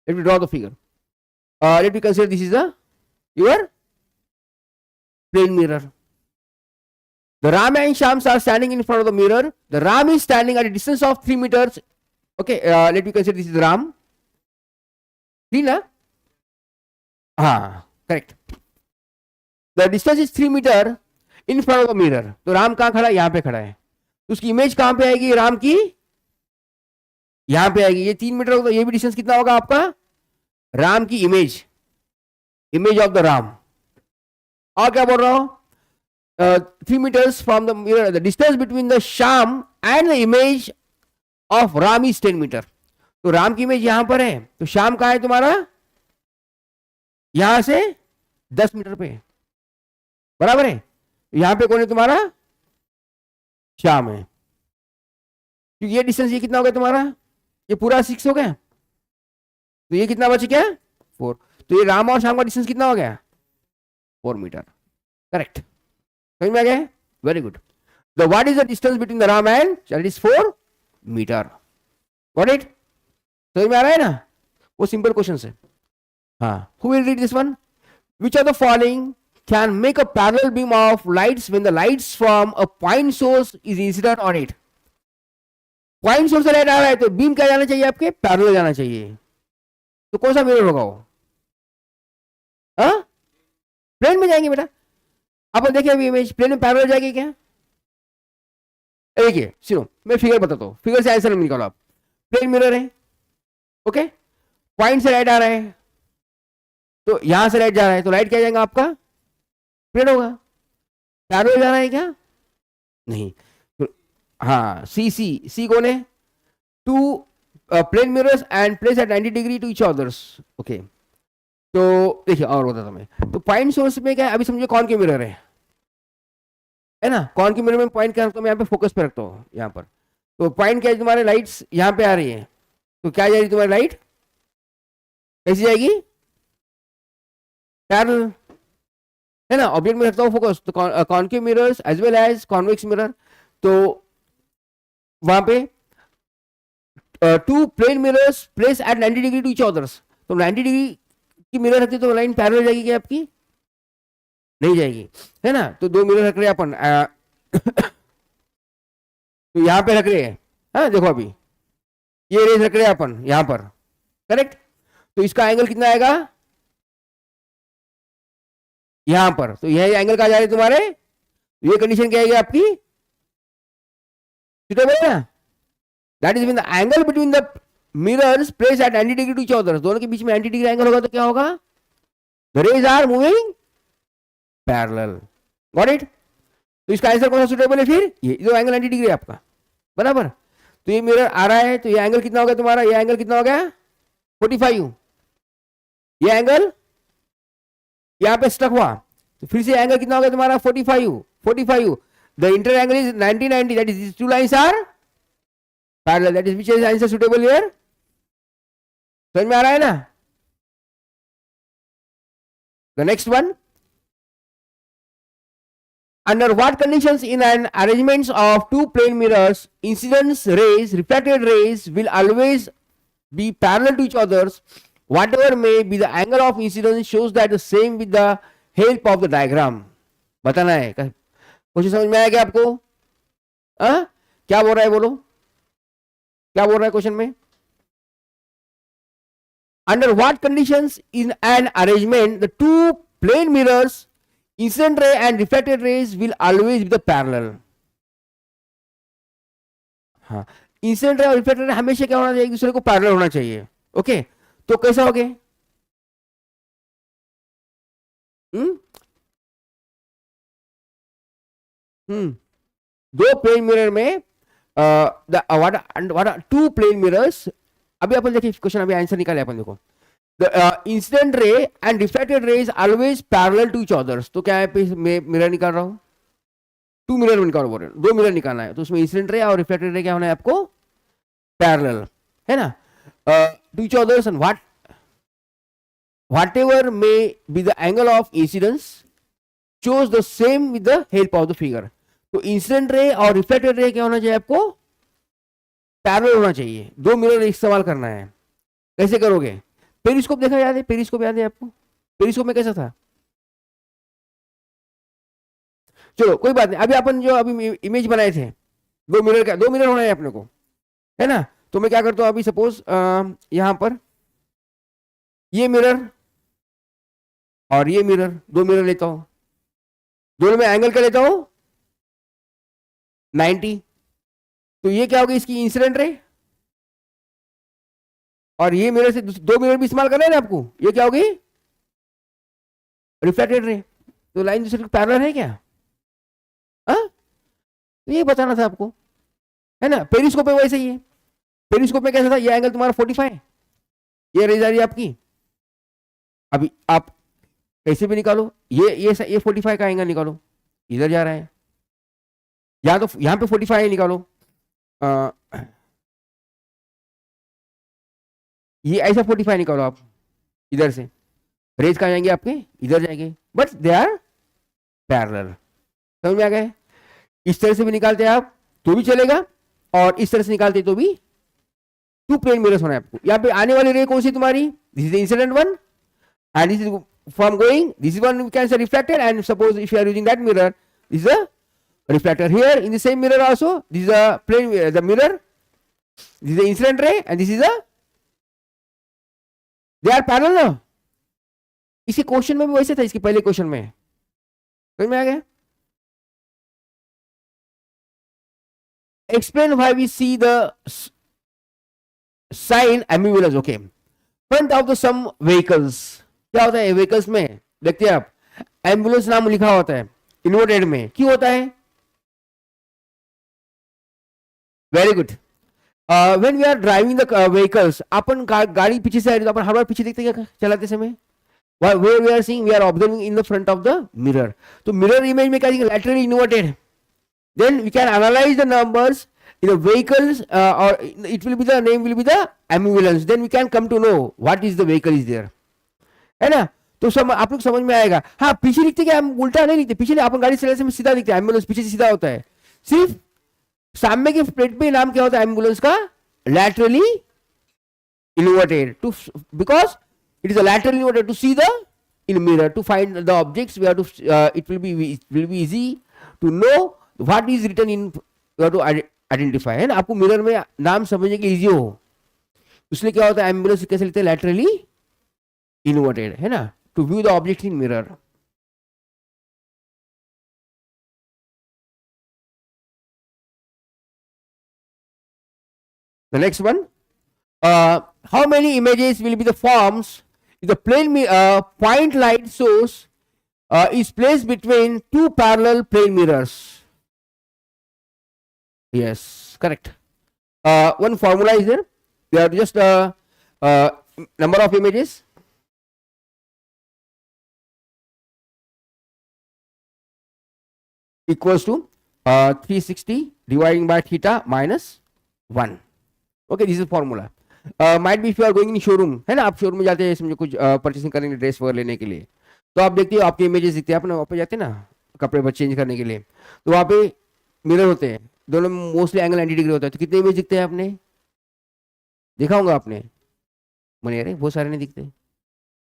Let me draw the figure. Let me consider this is the your plane mirror. The Ram and Shyam are standing in front of the mirror. The Ram is standing at a distance of 3 meters. Okay, let me consider this is Ram. 3 ना? हाँ, correct. The distance is 3 meter in front of the mirror. तो राम कहाँ खड़ा है? यहाँ पे खड़ा है. तो उसकी इमेज कहाँ पे आएगी? राम की यहां पे आएगी. ये 3 meter होगा. ये भी डिस्टेंस कितना होगा आपका? राम की इमेज ऑफ द राम. और क्या बोल रहा हूं? 3 meters from the mirror. The distance between the Shyam and the image of Ram is 10 meter. तो राम की इमेज यहां पर है. तो श्याम कहाँ है तुम्हारा? यहां से 10 meter पे, बराबर है. यहां पे कौन है तुम्हारा? श्याम है. क्योंकि ये डिस्टेंस ये कितना हो गया तुम्हारा? ये पूरा 6 हो गया. तो ये कितना बच गया? 4. तो ये राम और श्याम का डिस्टेंस कितना हो गया? 4 meter. करेक्ट. समझ में आ गया? Very good. The what is the distance between the Ram and? That is 4 meter. Got it? समझ में आ रहा है ना? वो सिंपल क्वेश्चन है. हाँ, who will read this one? Which of the following can make a parallel beam of lights when the lights from a point source is incident on it? Point source से light आ रहा है तो beam क्या जाना चाहिए आपके? Parallel जाना चाहिए. तो कौन सा मिरर होगा वो? प्लेन में जाएंगे बेटा. अपन देखिए अभी इमेज प्लेन में पैरेलल जाएगी क्या? देखिए सुनो, मैं फिगर बताता हूँ. फिगर से आंसर निकालो आप. प्लेन मिरर है, ओके. पॉइंट से लाइट आ रहा है, तो यहां से लाइट जा रहा है, तो लाइट क्या जाएगा आपका? प्लेन होगा. पैरेलल जा रहा है क्या? नहीं. हाँ, सी कौन है? 2 plane mirrors and place at 90 degree to each others. Okay, तो देखिए और बताता हूं मैं. तो पॉइंट सोर्स में क्या है? अभी समझो कौन के मिरर है ना? कौन के मिरर में पॉइंट क्या रखता हूँ मैं? यहाँ पे फोकस पे रखता हूँ यहाँ पर. तो पॉइंट क्या है? तुम्हारे लाइट्स यहाँ पे आ रही है, तो क्या जाएगी तुम्हारी लाइट, कैसी जाएगी, पैरेलल, है ना। ऑब्जेक्ट में रखता हूँ फोकस, तो concave mirrors as well as convex mirror, तो वहां पे two plane mirrors place at 90 degree to each others, तो 90 डिग्री की मिरर रखती तो लाइन पैरेलल जाएगी क्या आपकी, नहीं जाएगी, है ना। तो दो मिरर रख रहे हैं अपन तो यहां पे रख रहे हैं, हाँ देखो अभी ये रेज रख रहे हैं अपन यहां पर, करेक्ट। तो इसका एंगल कितना आएगा यहां पर, तो यह एंगल कहा जा रहा है तुम्हारे, ये कंडीशन क्या है आपकी, सुटेबल है ना। That is the angle between the mirrors place at 90 degree to each other, दोनों के बीच में 90 डिग्री एंगल होगा तो क्या होगा, the rays are moving parallel, got it. तो इसका आंसर कौन सा सुटेबल है फिर, ये जो एंगल 90 डिग्री है आपका, बराबर। तो ये मिरर आ रहा है, तो ये एंगल कितना हो गया तुम्हारा, ये एंगल कितना हो गया 45, ये एंगल यहां पे स्टक हुआ, तो फिर से एंगल कितना हो गया तुम्हारा 45, the inter angle is 90, that is two lines are parallel, that is which is answer suitable here, समझ में आ रहा है ना। The next one, under what conditions in an arrangement of two plane mirrors incident rays refracted rays will always be parallel to each others whatever may be the angle of incidence shows that the same with the help of the diagram, बताना है। Question समझ में आया क्या आपको, क्या बोल रहा है बोलो, क्या बोल रहा है क्वेश्चन में, under what conditions in an arrangement the two plane mirrors incident ray and reflected rays will always be the parallel, हाँ इंसिडेंट रे और रिफ्लेक्टेड रे हमेशा क्या होना चाहिए, एक दूसरे को पैरेलल होना चाहिए, ओके। तो कैसा हो गया, दो प्लेन मिरर में टू प्लेन मिरर्स, अभी अपन देखिए क्वेश्चन, अभी आंसर निकाले अपन, देखो the incident ray and refracted ray is always parallel to each others, तो क्या है मैं मिरर निकाल रहा हूं, टू मिरर निकालो बोल रहे हैं, दो मिरर निकालना है, तो उसमें इंसिडेंट रे और रिफ्लेक्टेड रे क्या होना है आपको, पैरेलल, है ना, to each others and whatever may be the angle of incidence shows the same with the help of the figure, तो इंसिडेंट रे और रिफ्लेक्टेड रे क्या होना चाहिए आपको, पैरेलल होना चाहिए, दो मिरर इस्तेमाल करना है, कैसे करोगे, पेरिस्कोप देखा याद है, पेरिस्कोप याद है आपको, पेरिस्कोप में कैसा था, चलो कोई बात नहीं, अभी अपन जो अभी इमेज बनाए थे दो मिरर का, दो मिरर होना है अपने को, है ना। तो मैं क्या करता हूं अभी, सपोज यहां पर ये मिरर और ये मिरर, दो मिरर लेता हूं, दोनों में एंगल क्या लेता हूं 90, तो ये क्या होगी इसकी इंसिडेंट रे, और ये मिरर से दो मिरर भी इस्तेमाल कर रहे हैं ना आपको, ये क्या होगी रिफ्लेक्टेड रे, तो लाइन दूसरे को पैरेलल है क्या, तो ये बताना था आपको, है ना। पेरिस्कोप में वैसे ही है, पेरिस्कोप में कैसा था, ये एंगल तुम्हारा 45, ये रेज आ रही है आपकी, अभी आप कैसे भी निकालो, ये 45 का एंगल निकालो, इधर जा रहा है, या तो यहां पे 45 निकालो, ये ऐसा 45 निकालो आप, इधर से रेज कहाँ जाएंगे आपके, इधर जाएंगे, बट दे आर पैरेलल, समझ में आ गए। इस तरह से भी निकालते हैं आप तो भी चलेगा, और इस तरह से निकालते तो भी, टू प्लेन मिरर्स होना है आपको। यहाँ पे आने वाली रे कौन सी तुम्हारी, this is the incident one and this is from going, this is one we can say reflected, and suppose if you are using that mirror, this is a reflector. Here in the same mirror also, this is a plane, the mirror, this is the incident ray and this is a, they are parallel ना, इसी question में भी वैसे था, इसके पहले question में समझ में आ गया। Explain why we see the sign ambulance, okay, front of the some vehicles, क्या होता है व्हीकल्स में, देखते हैं आप, एम्बुलेंस नाम लिखा होता है इन्वर्टेड में, क्यों होता है, very good, when we are driving the vehicles, अपन गाड़ी पीछे से आ रही तो अपन हर बार पीछे देखते हैं क्या चलाते समय, where we are seeing, we are observing in the front of the mirror, तो मिरर इमेज में क्या, laterally inverted, then we can analyze the numbers in a vehicles or it will be the name will be the ambulance, then we can come to know what is the vehicle is there, है ना. तो सब आप लोग समझ में आएगा. हाँ, पीछे लिखते क्या, हम उल्टा नहीं लिखते. पीछे अपन गाड़ी चलाने से सीधा लिखते हैं, एम्बुलेंस पीछे से सीधा होता है. सिर्फ सामने के प्लेट पे नाम क्या होता है एम्बुलेंस का, laterally inverted, to because it is a laterally inverted to see the in mirror, to find the objects we have to it will be easy to know what is written in, you have to identify, है ना. आपको mirror में नाम समझने के easy हो, इसलिए क्या होता है एम्बुलेंस कैसे लिखते हैं, लैटरली इन्वर्टेड, है ना, to view the object in mirror. The next one, how many images will be the forms if the plane point light source is placed between two parallel plane mirrors? Yes, correct. One formula is there. We have just number of images equals to 360 dividing by theta minus 1. Okay, this is formula. Might be if you are going in showroom, है ना, आप showroom में जाते हैं समझो कुछ purchasing करेंगे dress वगैरह लेने के लिए, तो आप देखते हो आपके इमेजेस दिखते हैं, अपने वहाँ पे जाते हैं ना कपड़े पर चेंज करने के लिए, तो वहाँ पे मिरर होते हैं, दोनों में मोस्टली एंगल 90 डिग्री होता है, तो कितने इमेज दिखते हैं आपने देखा होगा आपने, मने अरे बहुत सारे नहीं दिखते.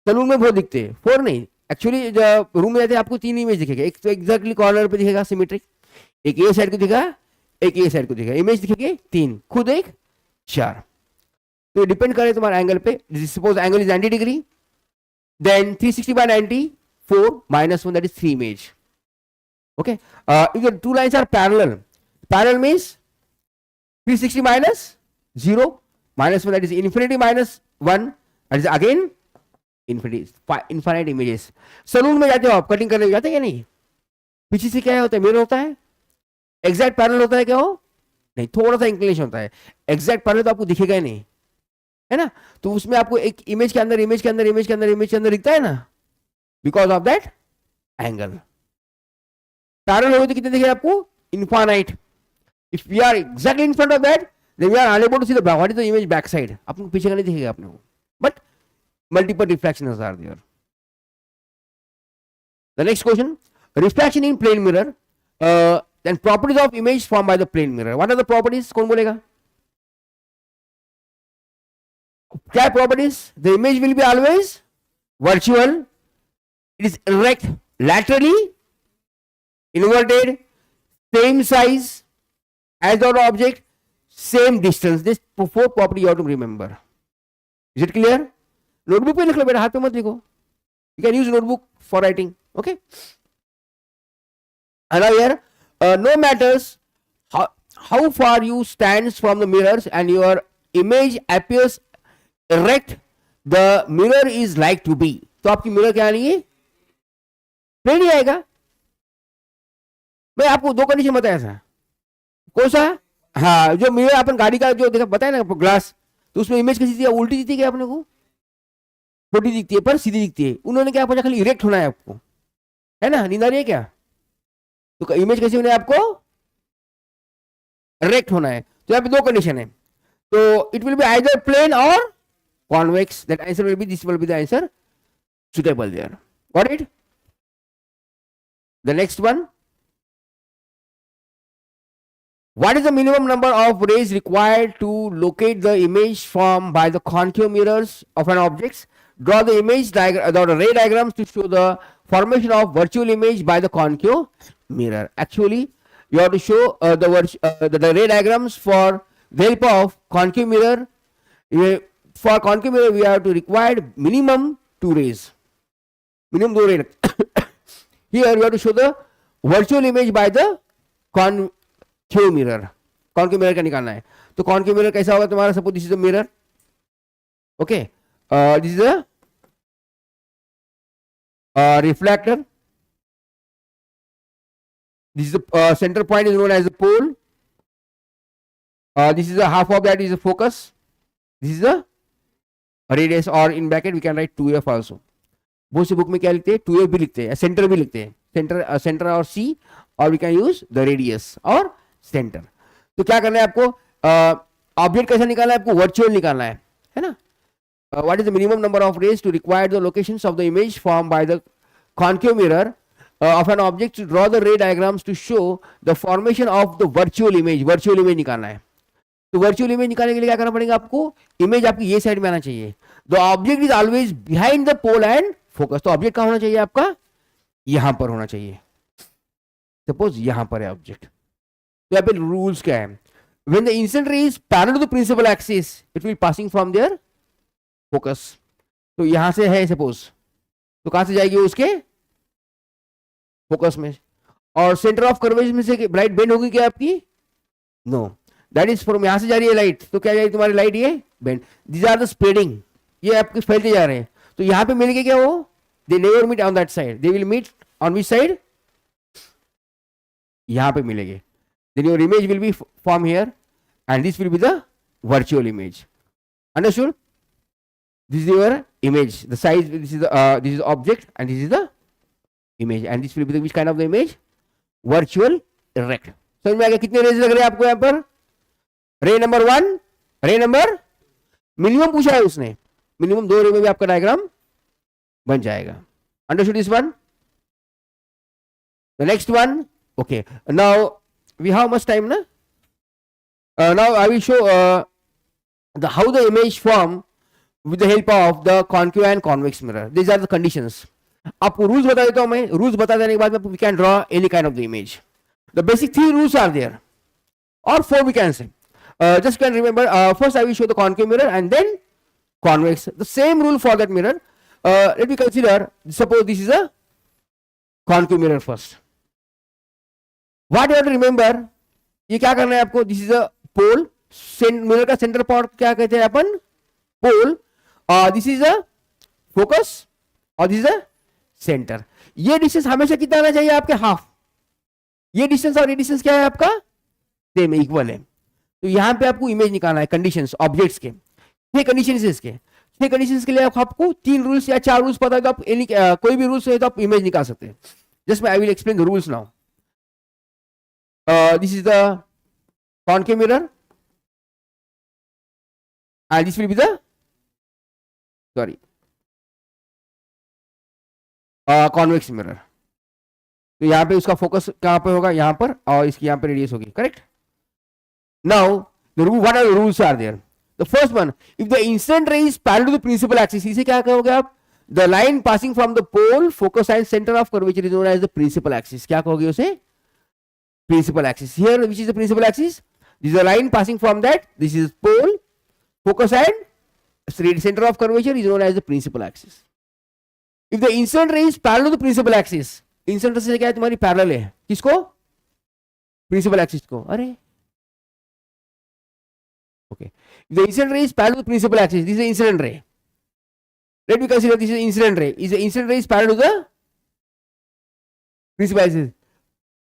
सलून में बहुत दिखते हैं, 4 नहीं एक्चुअली. जब रूम में जाते हैं आपको 3 इमेज दिखेगा, एक तो एग्जैक्टली कॉर्नर पे दिखेगा सिमेट्रिक, एक ये साइड को दिखेगा, एक ये साइड को दिखेगा, इमेज दिखेगी 3, खुद एक 4. तो डिपेंड करे तुम्हारे एंगल पे. Suppose angle is 90 degree, then 360 by 90 4 minus 1, that is 3 image. Okay, if the two lines are parallel means 360 minus 0 minus 1, that is infinity minus 1, that is again infinite images. Saloon में जाते हो आप, cutting करने जाते हैं क्या नहीं, पीछे से क्या होता है, मिरर होता है, एग्जैक्ट पैरेलल होता है क्या हो नहीं, थोड़ा सा इंक्लिनेशन होता है, एग्जैक्ट पैरेलल तो आपको दिखेगा ही नहीं, है ना. तो उसमें आपको एक इमेज के अंदर इमेज के अंदर इमेज के अंदर इमेज के अंदर दिखता है ना, because of that angle. Parallel हो तो कितने दिखे आपको, infinite. If we are exactly in front of that, then we are unable to see the what is the image back side, आपको पीछे का नहीं दिखेगा आपने को, but multiple reflections are there. The next question, reflection in plane mirror, then properties of image form by the plane mirror. What are the properties, कौन बोलेगा क्या properties. The image will be always virtual, it is erect, laterally inverted, same size as the object, same distance. This 4 property you have to remember. Is it clear? Notebook पे लिख लो बेटा, हाथ पे मत लिखो. You can use notebook for writing. Okay. And now here, no matters how far you stands from the mirrors and your image appears erect, the mirror is like to be. तो आपकी mirror क्या नहीं है, plane ही आएगा. मैं आपको 2 condition बताया था, कौन सा, हाँ, जो मिरर अपन गाड़ी का जो देखा बताया ना ग्लास, तो उसमें इमेज कैसी थी, उल्टी दिखती है क्या अपने को, छोटी दिखती है पर सीधी दिखती है. उन्होंने क्या पूछा, खाली इरेक्ट होना है आपको, है ना, नींद आ रही है क्या, तो इमेज कैसी होनी है आपको, इरेक्ट होना है. तो यहाँ पे 2 कंडीशन है, तो it will be either plane or convex. That answer will be, this will be the answer suitable there. Got it? The next one, what is the minimum number of rays required to locate the image formed by the concave mirrors of an object? Draw the image the ray diagrams to show the formation of virtual image by the concave mirror. Actually, you have to show the ray diagrams for the help of concave mirror. For concave mirror, we have to require minimum 2 rays. Minimum 2 rays. Here we have to show the virtual image by the concave mirror. Concave mirror का निकालना है, तो concave mirror कैसा होगा तुम्हारा, suppose this is the mirror. Okay, this is a reflector. This is the center point is known as the pole. This is a half of that is the focus. This is the radius, or in bracket we can write 2f also. बहुत से book में क्या लिखते हैं, 2f भी लिखते हैं, centre भी लिखते हैं, सेंटर और सी, और we can use the radius और सेंटर. तो क्या करना है आपको, ऑब्जेक्ट कैसा निकालना है आपको, वर्चुअल निकालना है ना. What is the minimum number of rays to require the locations of the image formed by the concave mirror of an object to draw the ray diagrams to show the formation of the virtual image. Virtual image निकालना है. तो virtual image निकालने के लिए क्या करना पड़ेगा आपको, इमेज आपकी ये साइड में आना चाहिए. The object is always behind the pole and focus. तो ऑब्जेक्ट कहां होना चाहिए आपका, यहां पर होना चाहिए. सपोज यहां पर है ऑब्जेक्ट. तो यहाँ पे रूल्स क्या है, when the incident ray is parallel to the principal axis it will passing from their focus. तो यहां से है सपोज, तो कहां से जाएगी वो उसके फोकस में. और सेंटर ऑफ कर्वेचर में से लाइट बेंड होगी क्या आपकी, नो, दैट इज फ्रॉम, यहां से जा रही है लाइट, तो क्या जाएगी तुम्हारी लाइट ये bend. These are the spreading, ये आपके फैलते जा रहे हैं. तो यहां पे मिलेंगे क्या वो, they never meet on that side, they will meet on which side, यहां पे मिलेंगे. then your image will be formed here and this will be the virtual image. Understood? This is your image, the size, this is the this is object and this is the image and this will be the which kind of the image, virtual rect. समझ में आ गया कितने raise लग रहे हैं आपको यहाँ पर, रे नंबर 1, रे नंबर, मिनिमम पूछा है उसने, मिनिमम 2 रे में भी आपका डायग्राम बन जाएगा. Understood this one. The next one, okay, now we have much time na. Now I will show the how the image form with the help of the concave and convex mirror. These are the conditions. आपको rules बता देता हूं मैं, rules बता देने के बाद में we can draw any kind of the image. The basic 3 rules are there or 4 we can say. Just can remember, first I will show the concave mirror and then convex. The same rule for that mirror. Let me consider, suppose this is a concave mirror first. What you have to remember, ये क्या करना है आपको, this is a pole, mirror का centre point क्या कहते हैं अपन, पोल, और दिस इज अ फोकस और दिस इज अ सेंटर. ये डिस्टेंस हमेशा कितना आना चाहिए आपके, हाफ. ये डिस्टेंस और ये डिस्टेंस क्या है आपका, सेम इक्वल है. तो यहां पे आपको इमेज निकालना है, कंडीशंस ऑब्जेक्ट्स के 6 कंडीशंस है इसके. 6 कंडीशंस के लिए आपको 3 रूल्स या 4 रूल्स पता है तो आप कोई भी रूल्स है तो आप इमेज निकाल सकते हैं. Just I will explain the rules now. This is the concave mirror and this will be the, sorry, convex mirror. तो यहां पे उसका फोकस कहां पे होगा, यहां पर, और इसकी यहां पे रेडियस होगी, correct. Now the rules, what are the rules are there. The first one, if the incident ray is parallel to the principal axis, इसे क्या कहोगे आप, the line passing from the pole focus and centre of curvature is known as the principal axis. क्या कहोगे उसे, principal axis. Here which is the principal axis, this is a line passing from that, this is pole, focus and center of curvature is known as the principal axis. If the incident ray is parallel to the principal axis, incident से क्या है तुम्हारी parallel है किसको, principal axis को. अरे okay, if the incident ray is parallel to the principal axis, this is the incident ray. Let me consider this is incident ray. Is the incident ray is parallel to the principal axis.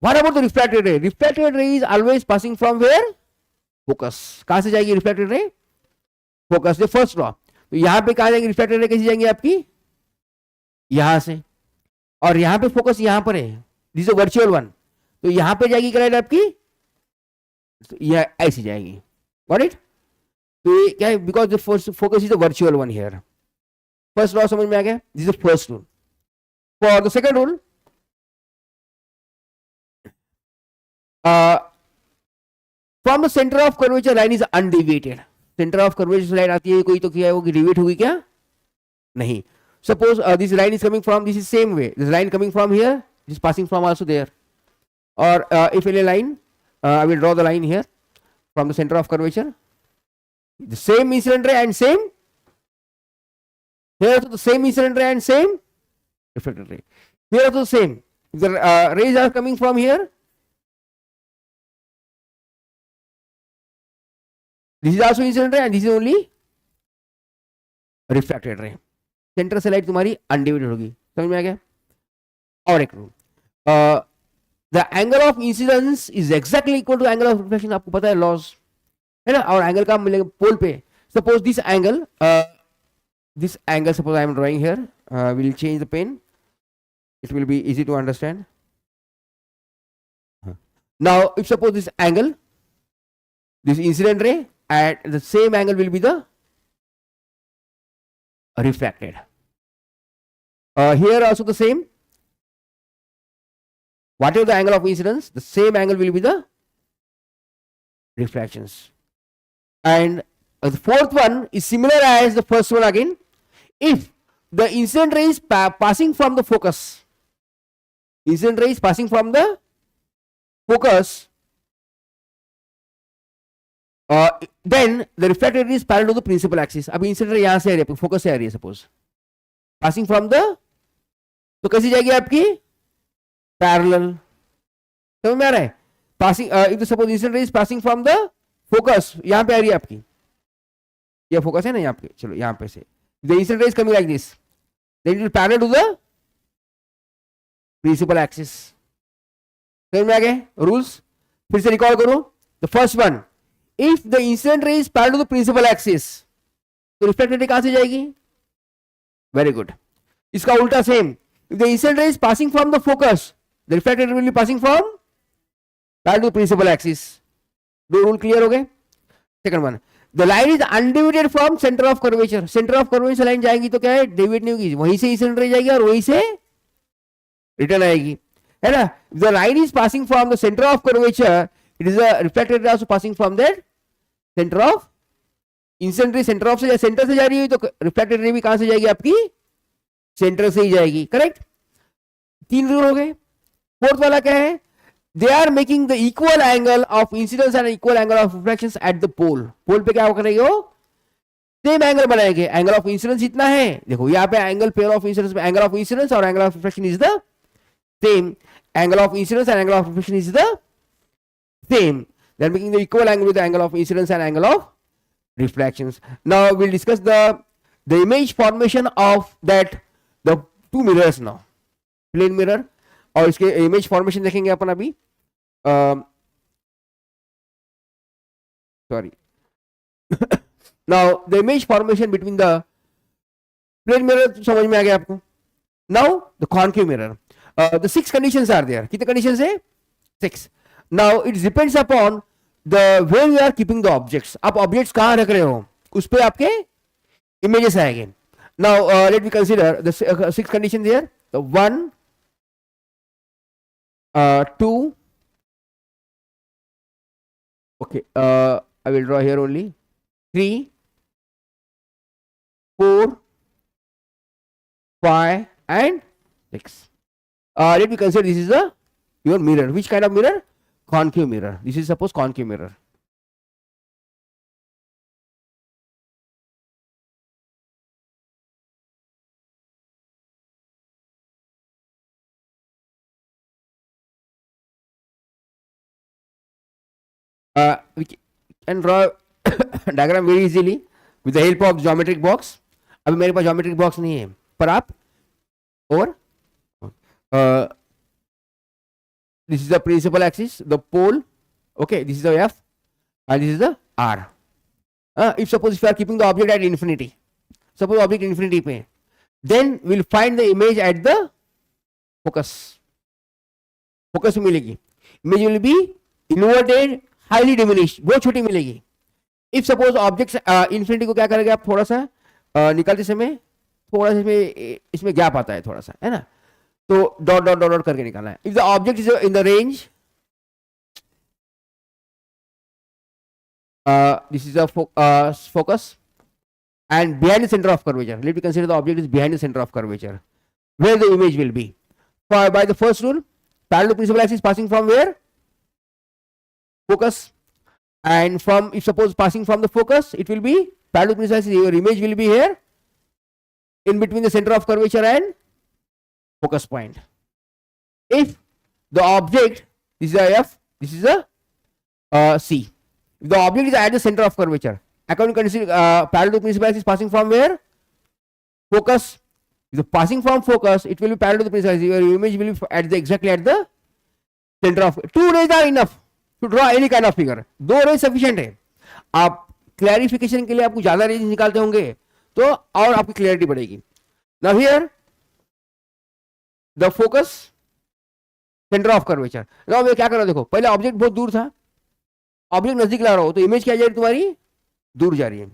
What about the refracted ray? Refracted ray is always passing from where? Focus. कहां से जाएगी refracted ray? Focus. The first law. तो यहां पे कहां जाएंगे refracted ray, कैसी जाएंगी आपकी, यहां से, और यहां पे फोकस यहां पर है, दिस इज वर्चुअल वन, तो यहां पे जाएगी क्या आपकी, तो यह ऐसी जाएगी. Got it. तो ये क्या है, because the focus is the virtual one here. First law समझ में आ गया, this is the first rule. For the second rule, from the centre of curvature line is undeviated. Centre of curvature line आती है कोई, तो क्या है वो डिविएट होगी क्या, नहीं. Suppose this line is coming from, this is same way, this line coming from here, this passing from also there. और if any line, I will draw the line here from the centre of curvature, the same incident ray and same, here also the same incident ray and same reflected ray. Here also the same. If the rays are coming from here, this is also incident ray and this is only refracted ray. Centre से light तुम्हारी undivided होगी. समझ में आ गया. और एक rule, the angle of incidence is exactly equal to angle of reflection. आपको पता है लॉज है ना. और एंगल का मिलेगा पोल पे. Suppose this angle, this angle, suppose I am drawing here, we will change the pen, it will be easy to understand. Now if suppose this angle this incident ray at the same angle will be the refracted. Here also the same. Whatever the angle of incidence, the same angle will be the refractions. And the fourth one is similar as the first one again. If the incident ray is passing from the focus, incident ray is passing from the focus, then the refracted ray is parallel to the principal axis. अब incident ray यहाँ से आ रही है, focus से आ रही है suppose, passing from the, तो कैसी जाएगी आपकी पैरेलल, समझ में आ रहा है? Passing if the suppose incident ray is passing from the focus, यहां पे आ रही है आपकी, ये फोकस है ना यहाँ पे, चलो यहाँ पे से the incident ray is coming like this, then it will parallel to the principal axis. समझ में आ गए रूल्स? फिर से रिकॉल करो. The first one, if the incident ray is parallel to the principal axis, तो रिफ्लेक्टेड रे कहां से जाएगी? Very good. इसका उल्टा same, if the incident ray is passing from the focus, the refracted ray will be passing from parallel to principal axis. दो rule clear हो गए. Second one, the line is undeviated from center of curvature. center of curvature से line जाएगी तो क्या है? Deviate नहीं होगी, वहीं से incident ray जाएगी और वहीं से रिटर्न आएगी, है ना? The line is passing from the center of curvature, it is a refracted ray also passing from that center of incident ray. center of से सेंटर से जा रही है तो refracted ray भी कहां से जाएगी? आपकी सेंटर से ही जाएगी. करेक्ट. तीन रूल हो गए. फोर्थ वाला क्या है? They are making the equal angle of incidence and equal angle of reflections at the pole. Pole पे क्या करेंगे? वो सेम एंगल बनाएंगे. एंगल ऑफ इंसिडेंस इतना है, देखो यहाँ पे एंगल पेयर ऑफ इंसिडेंस में एंगल ऑफ इंसिडेंस और angle of reflection is the same. Angle of incidence and angle of reflection is the same. They are making the equal angle with the angle of incidence and angle of reflections. Now we will discuss the image formation of that the two mirrors now, plane mirror, और इसके image formation देखेंगे अपन अभी. Sorry, now the image formation between the plane mirror समझ में आ गया आपको. Now the concave mirror, the 6 conditions are there. कितने कंडीशंस है? 6. Now it depends upon the way you are keeping the objects. आप ऑब्जेक्ट्स कहां रख रहे हो, उस पे आपके इमेजेस आएंगे. Now let me consider the 6 conditions here. The 1, 2. Okay, I will draw here only. 3, 4, 5, and 6. Let me consider this is your mirror. Which kind of mirror? Concave mirror. This is suppose concave mirror. We can draw diagram very easily with the help of geometric box. अभी मेरे पास geometric box नहीं है, पर आप और this is the principal axis, the pole. Okay, this is the F and this is the R. If suppose if you are keeping the object at infinity, suppose object infinity पे, then we'll find the image at the focus. Focus में मिलेगी. Image will be inverted, highly diminished, बहुत छोटी मिलेगी. If suppose object infinity को क्या करेंगे आप, थोड़ा सा निकालते समय थोड़ा सा इसमें गैप आता है थोड़ा सा, है ना, तो डॉट डॉट डॉट डॉट करके निकालना है. If the object is in the range, this is the focus and behind the center of curvature, let me consider the object is behind the center of curvature, where the image will be. By the first rule, parallel to principal axis passing from where? Focus. And from, if suppose passing from the focus, it will be parallel to principal axis, your image will be here in between the center of curvature and focus point. If the object, this is a F, this is a C. If the object is at the center of curvature, according to consider parallel to principal axis passing from where? Focus. If the passing from focus, it will be parallel to the principal axis. Your image will be at the exactly at the center of. 2 rays are enough to draw any kind of figure. 2 rays sufficient है. आप clarification के लिए आपको ज्यादा range निकालते होंगे तो और आपकी क्लियरिटी बढ़ेगी. Now here the focus, center of curvature. Now मैं क्या कर रहा हूं, देखो पहले ऑब्जेक्ट बहुत दूर था, ऑब्जेक्ट नजदीक ला रहा हो तो इमेज क्या जा रही है तुम्हारी, दूर जा रही है।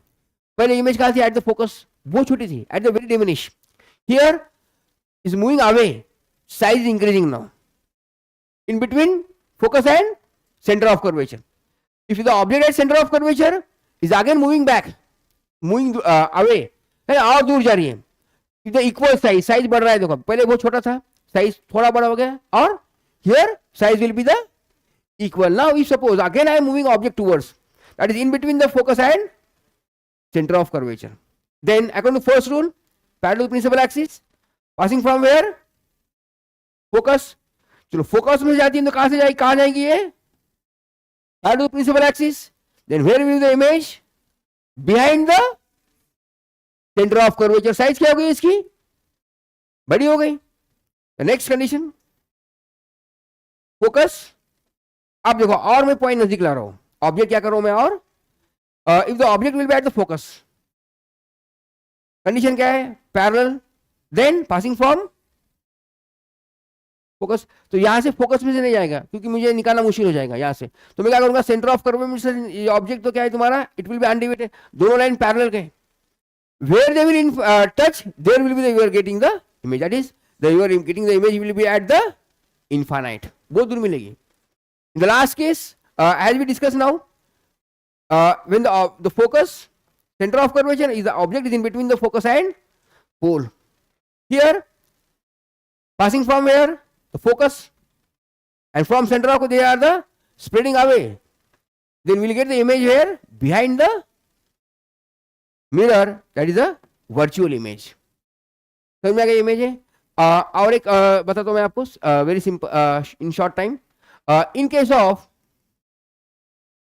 पहले इमेज कहाँ थी, एट द फोकस, बहुत छोटी थी, at the very diminish, here is moving away, size increasing now in between focus and center of curvature. If the object at center of curvature is again moving back, moving away, है और दूर जा रही है, if the equal size, size बढ़ रहा है, देखो पहले बहुत छोटा था, साइज थोड़ा बड़ा हो गया, और here size will be the equal. Now if suppose again I am moving object towards, that is in between the focus and center of curvature, then according to first rule, parallel to principal axis, passing from where, focus, चलो focus में जाती है तो कहां से जाएगी, कहां जाएगी ये, parallel to principal axis, then where will the image, behind the centre of curvature. Size क्या हो गई इसकी, बड़ी हो गई। नेक्स्ट कंडीशन, फोकस, अब देखो और मैं पॉइंट नजदीक ला रहा हूं, ऑब्जेक्ट क्या करूं मैं, और if the object will be at the focus, condition क्या है, parallel, then passing from focus, तो यहां से फोकस में से नहीं जाएगा क्योंकि मुझे निकालना मुश्किल हो जाएगा यहां से, तो मैं क्या करूंगा, सेंटर ऑफ कर्वेचर ऑब्जेक्ट तो क्या है तुम्हारा, इट विल बी अनडिवाइडेड, दोनों लाइन पैरेलल के, where they will touch there will be you are getting the image, that is the you are getting the image will be at the infinite, बहुत दूर मिलेगी। In the last case as we discuss now, when the focus centre of curvature is the object is in between the focus and pole, here passing from where, the focus, and from center of they are the spreading away, then we'll get the image here behind the mirror, that is a virtual image. समझ में आ गया image है। और एक बताता हूं मैं आपको, very simple, in short time, in case of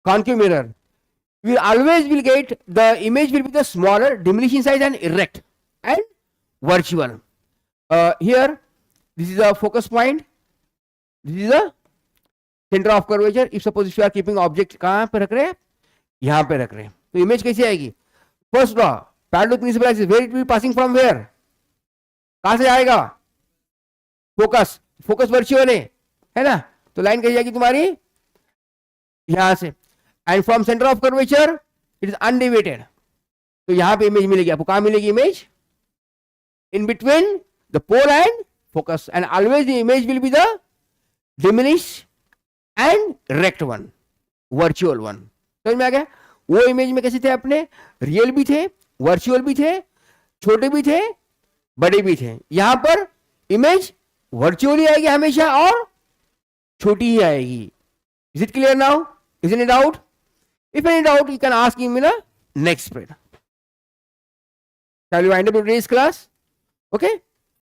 concave mirror, we always will get the image will be the smaller, diminishing size and erect and virtual. Here this is a focus point, this is a center of curvature. If suppose if you are keeping object कहां पे रख रहे हैं, यहां पे रख रहे हैं, तो इमेज कैसी आएगी, first draw parallel to principal axis, where it will passing from where, कहां से आएगा, फोकस, फोकस वर्चुअल है ना, तो लाइन कैसी आएगी तुम्हारी, यहां से, and from centre of curvature it is undivided, तो यहां पे इमेज मिलेगी आपको, कहां मिलेगी image, in between the pole and focus, and always the image will be the diminished and erect one, virtual one. समझ में आ गया, वो इमेज में कैसे थे अपने, रियल भी थे, वर्चुअल भी थे, छोटे भी थे, बड़े भी थे, यहां पर इमेज वर्चुअली आएगी हमेशा और छोटी ही आएगी। Is it clear now, is any doubt, if any doubt you can ask him in the next spread. Shall we wind up today's class? Okay.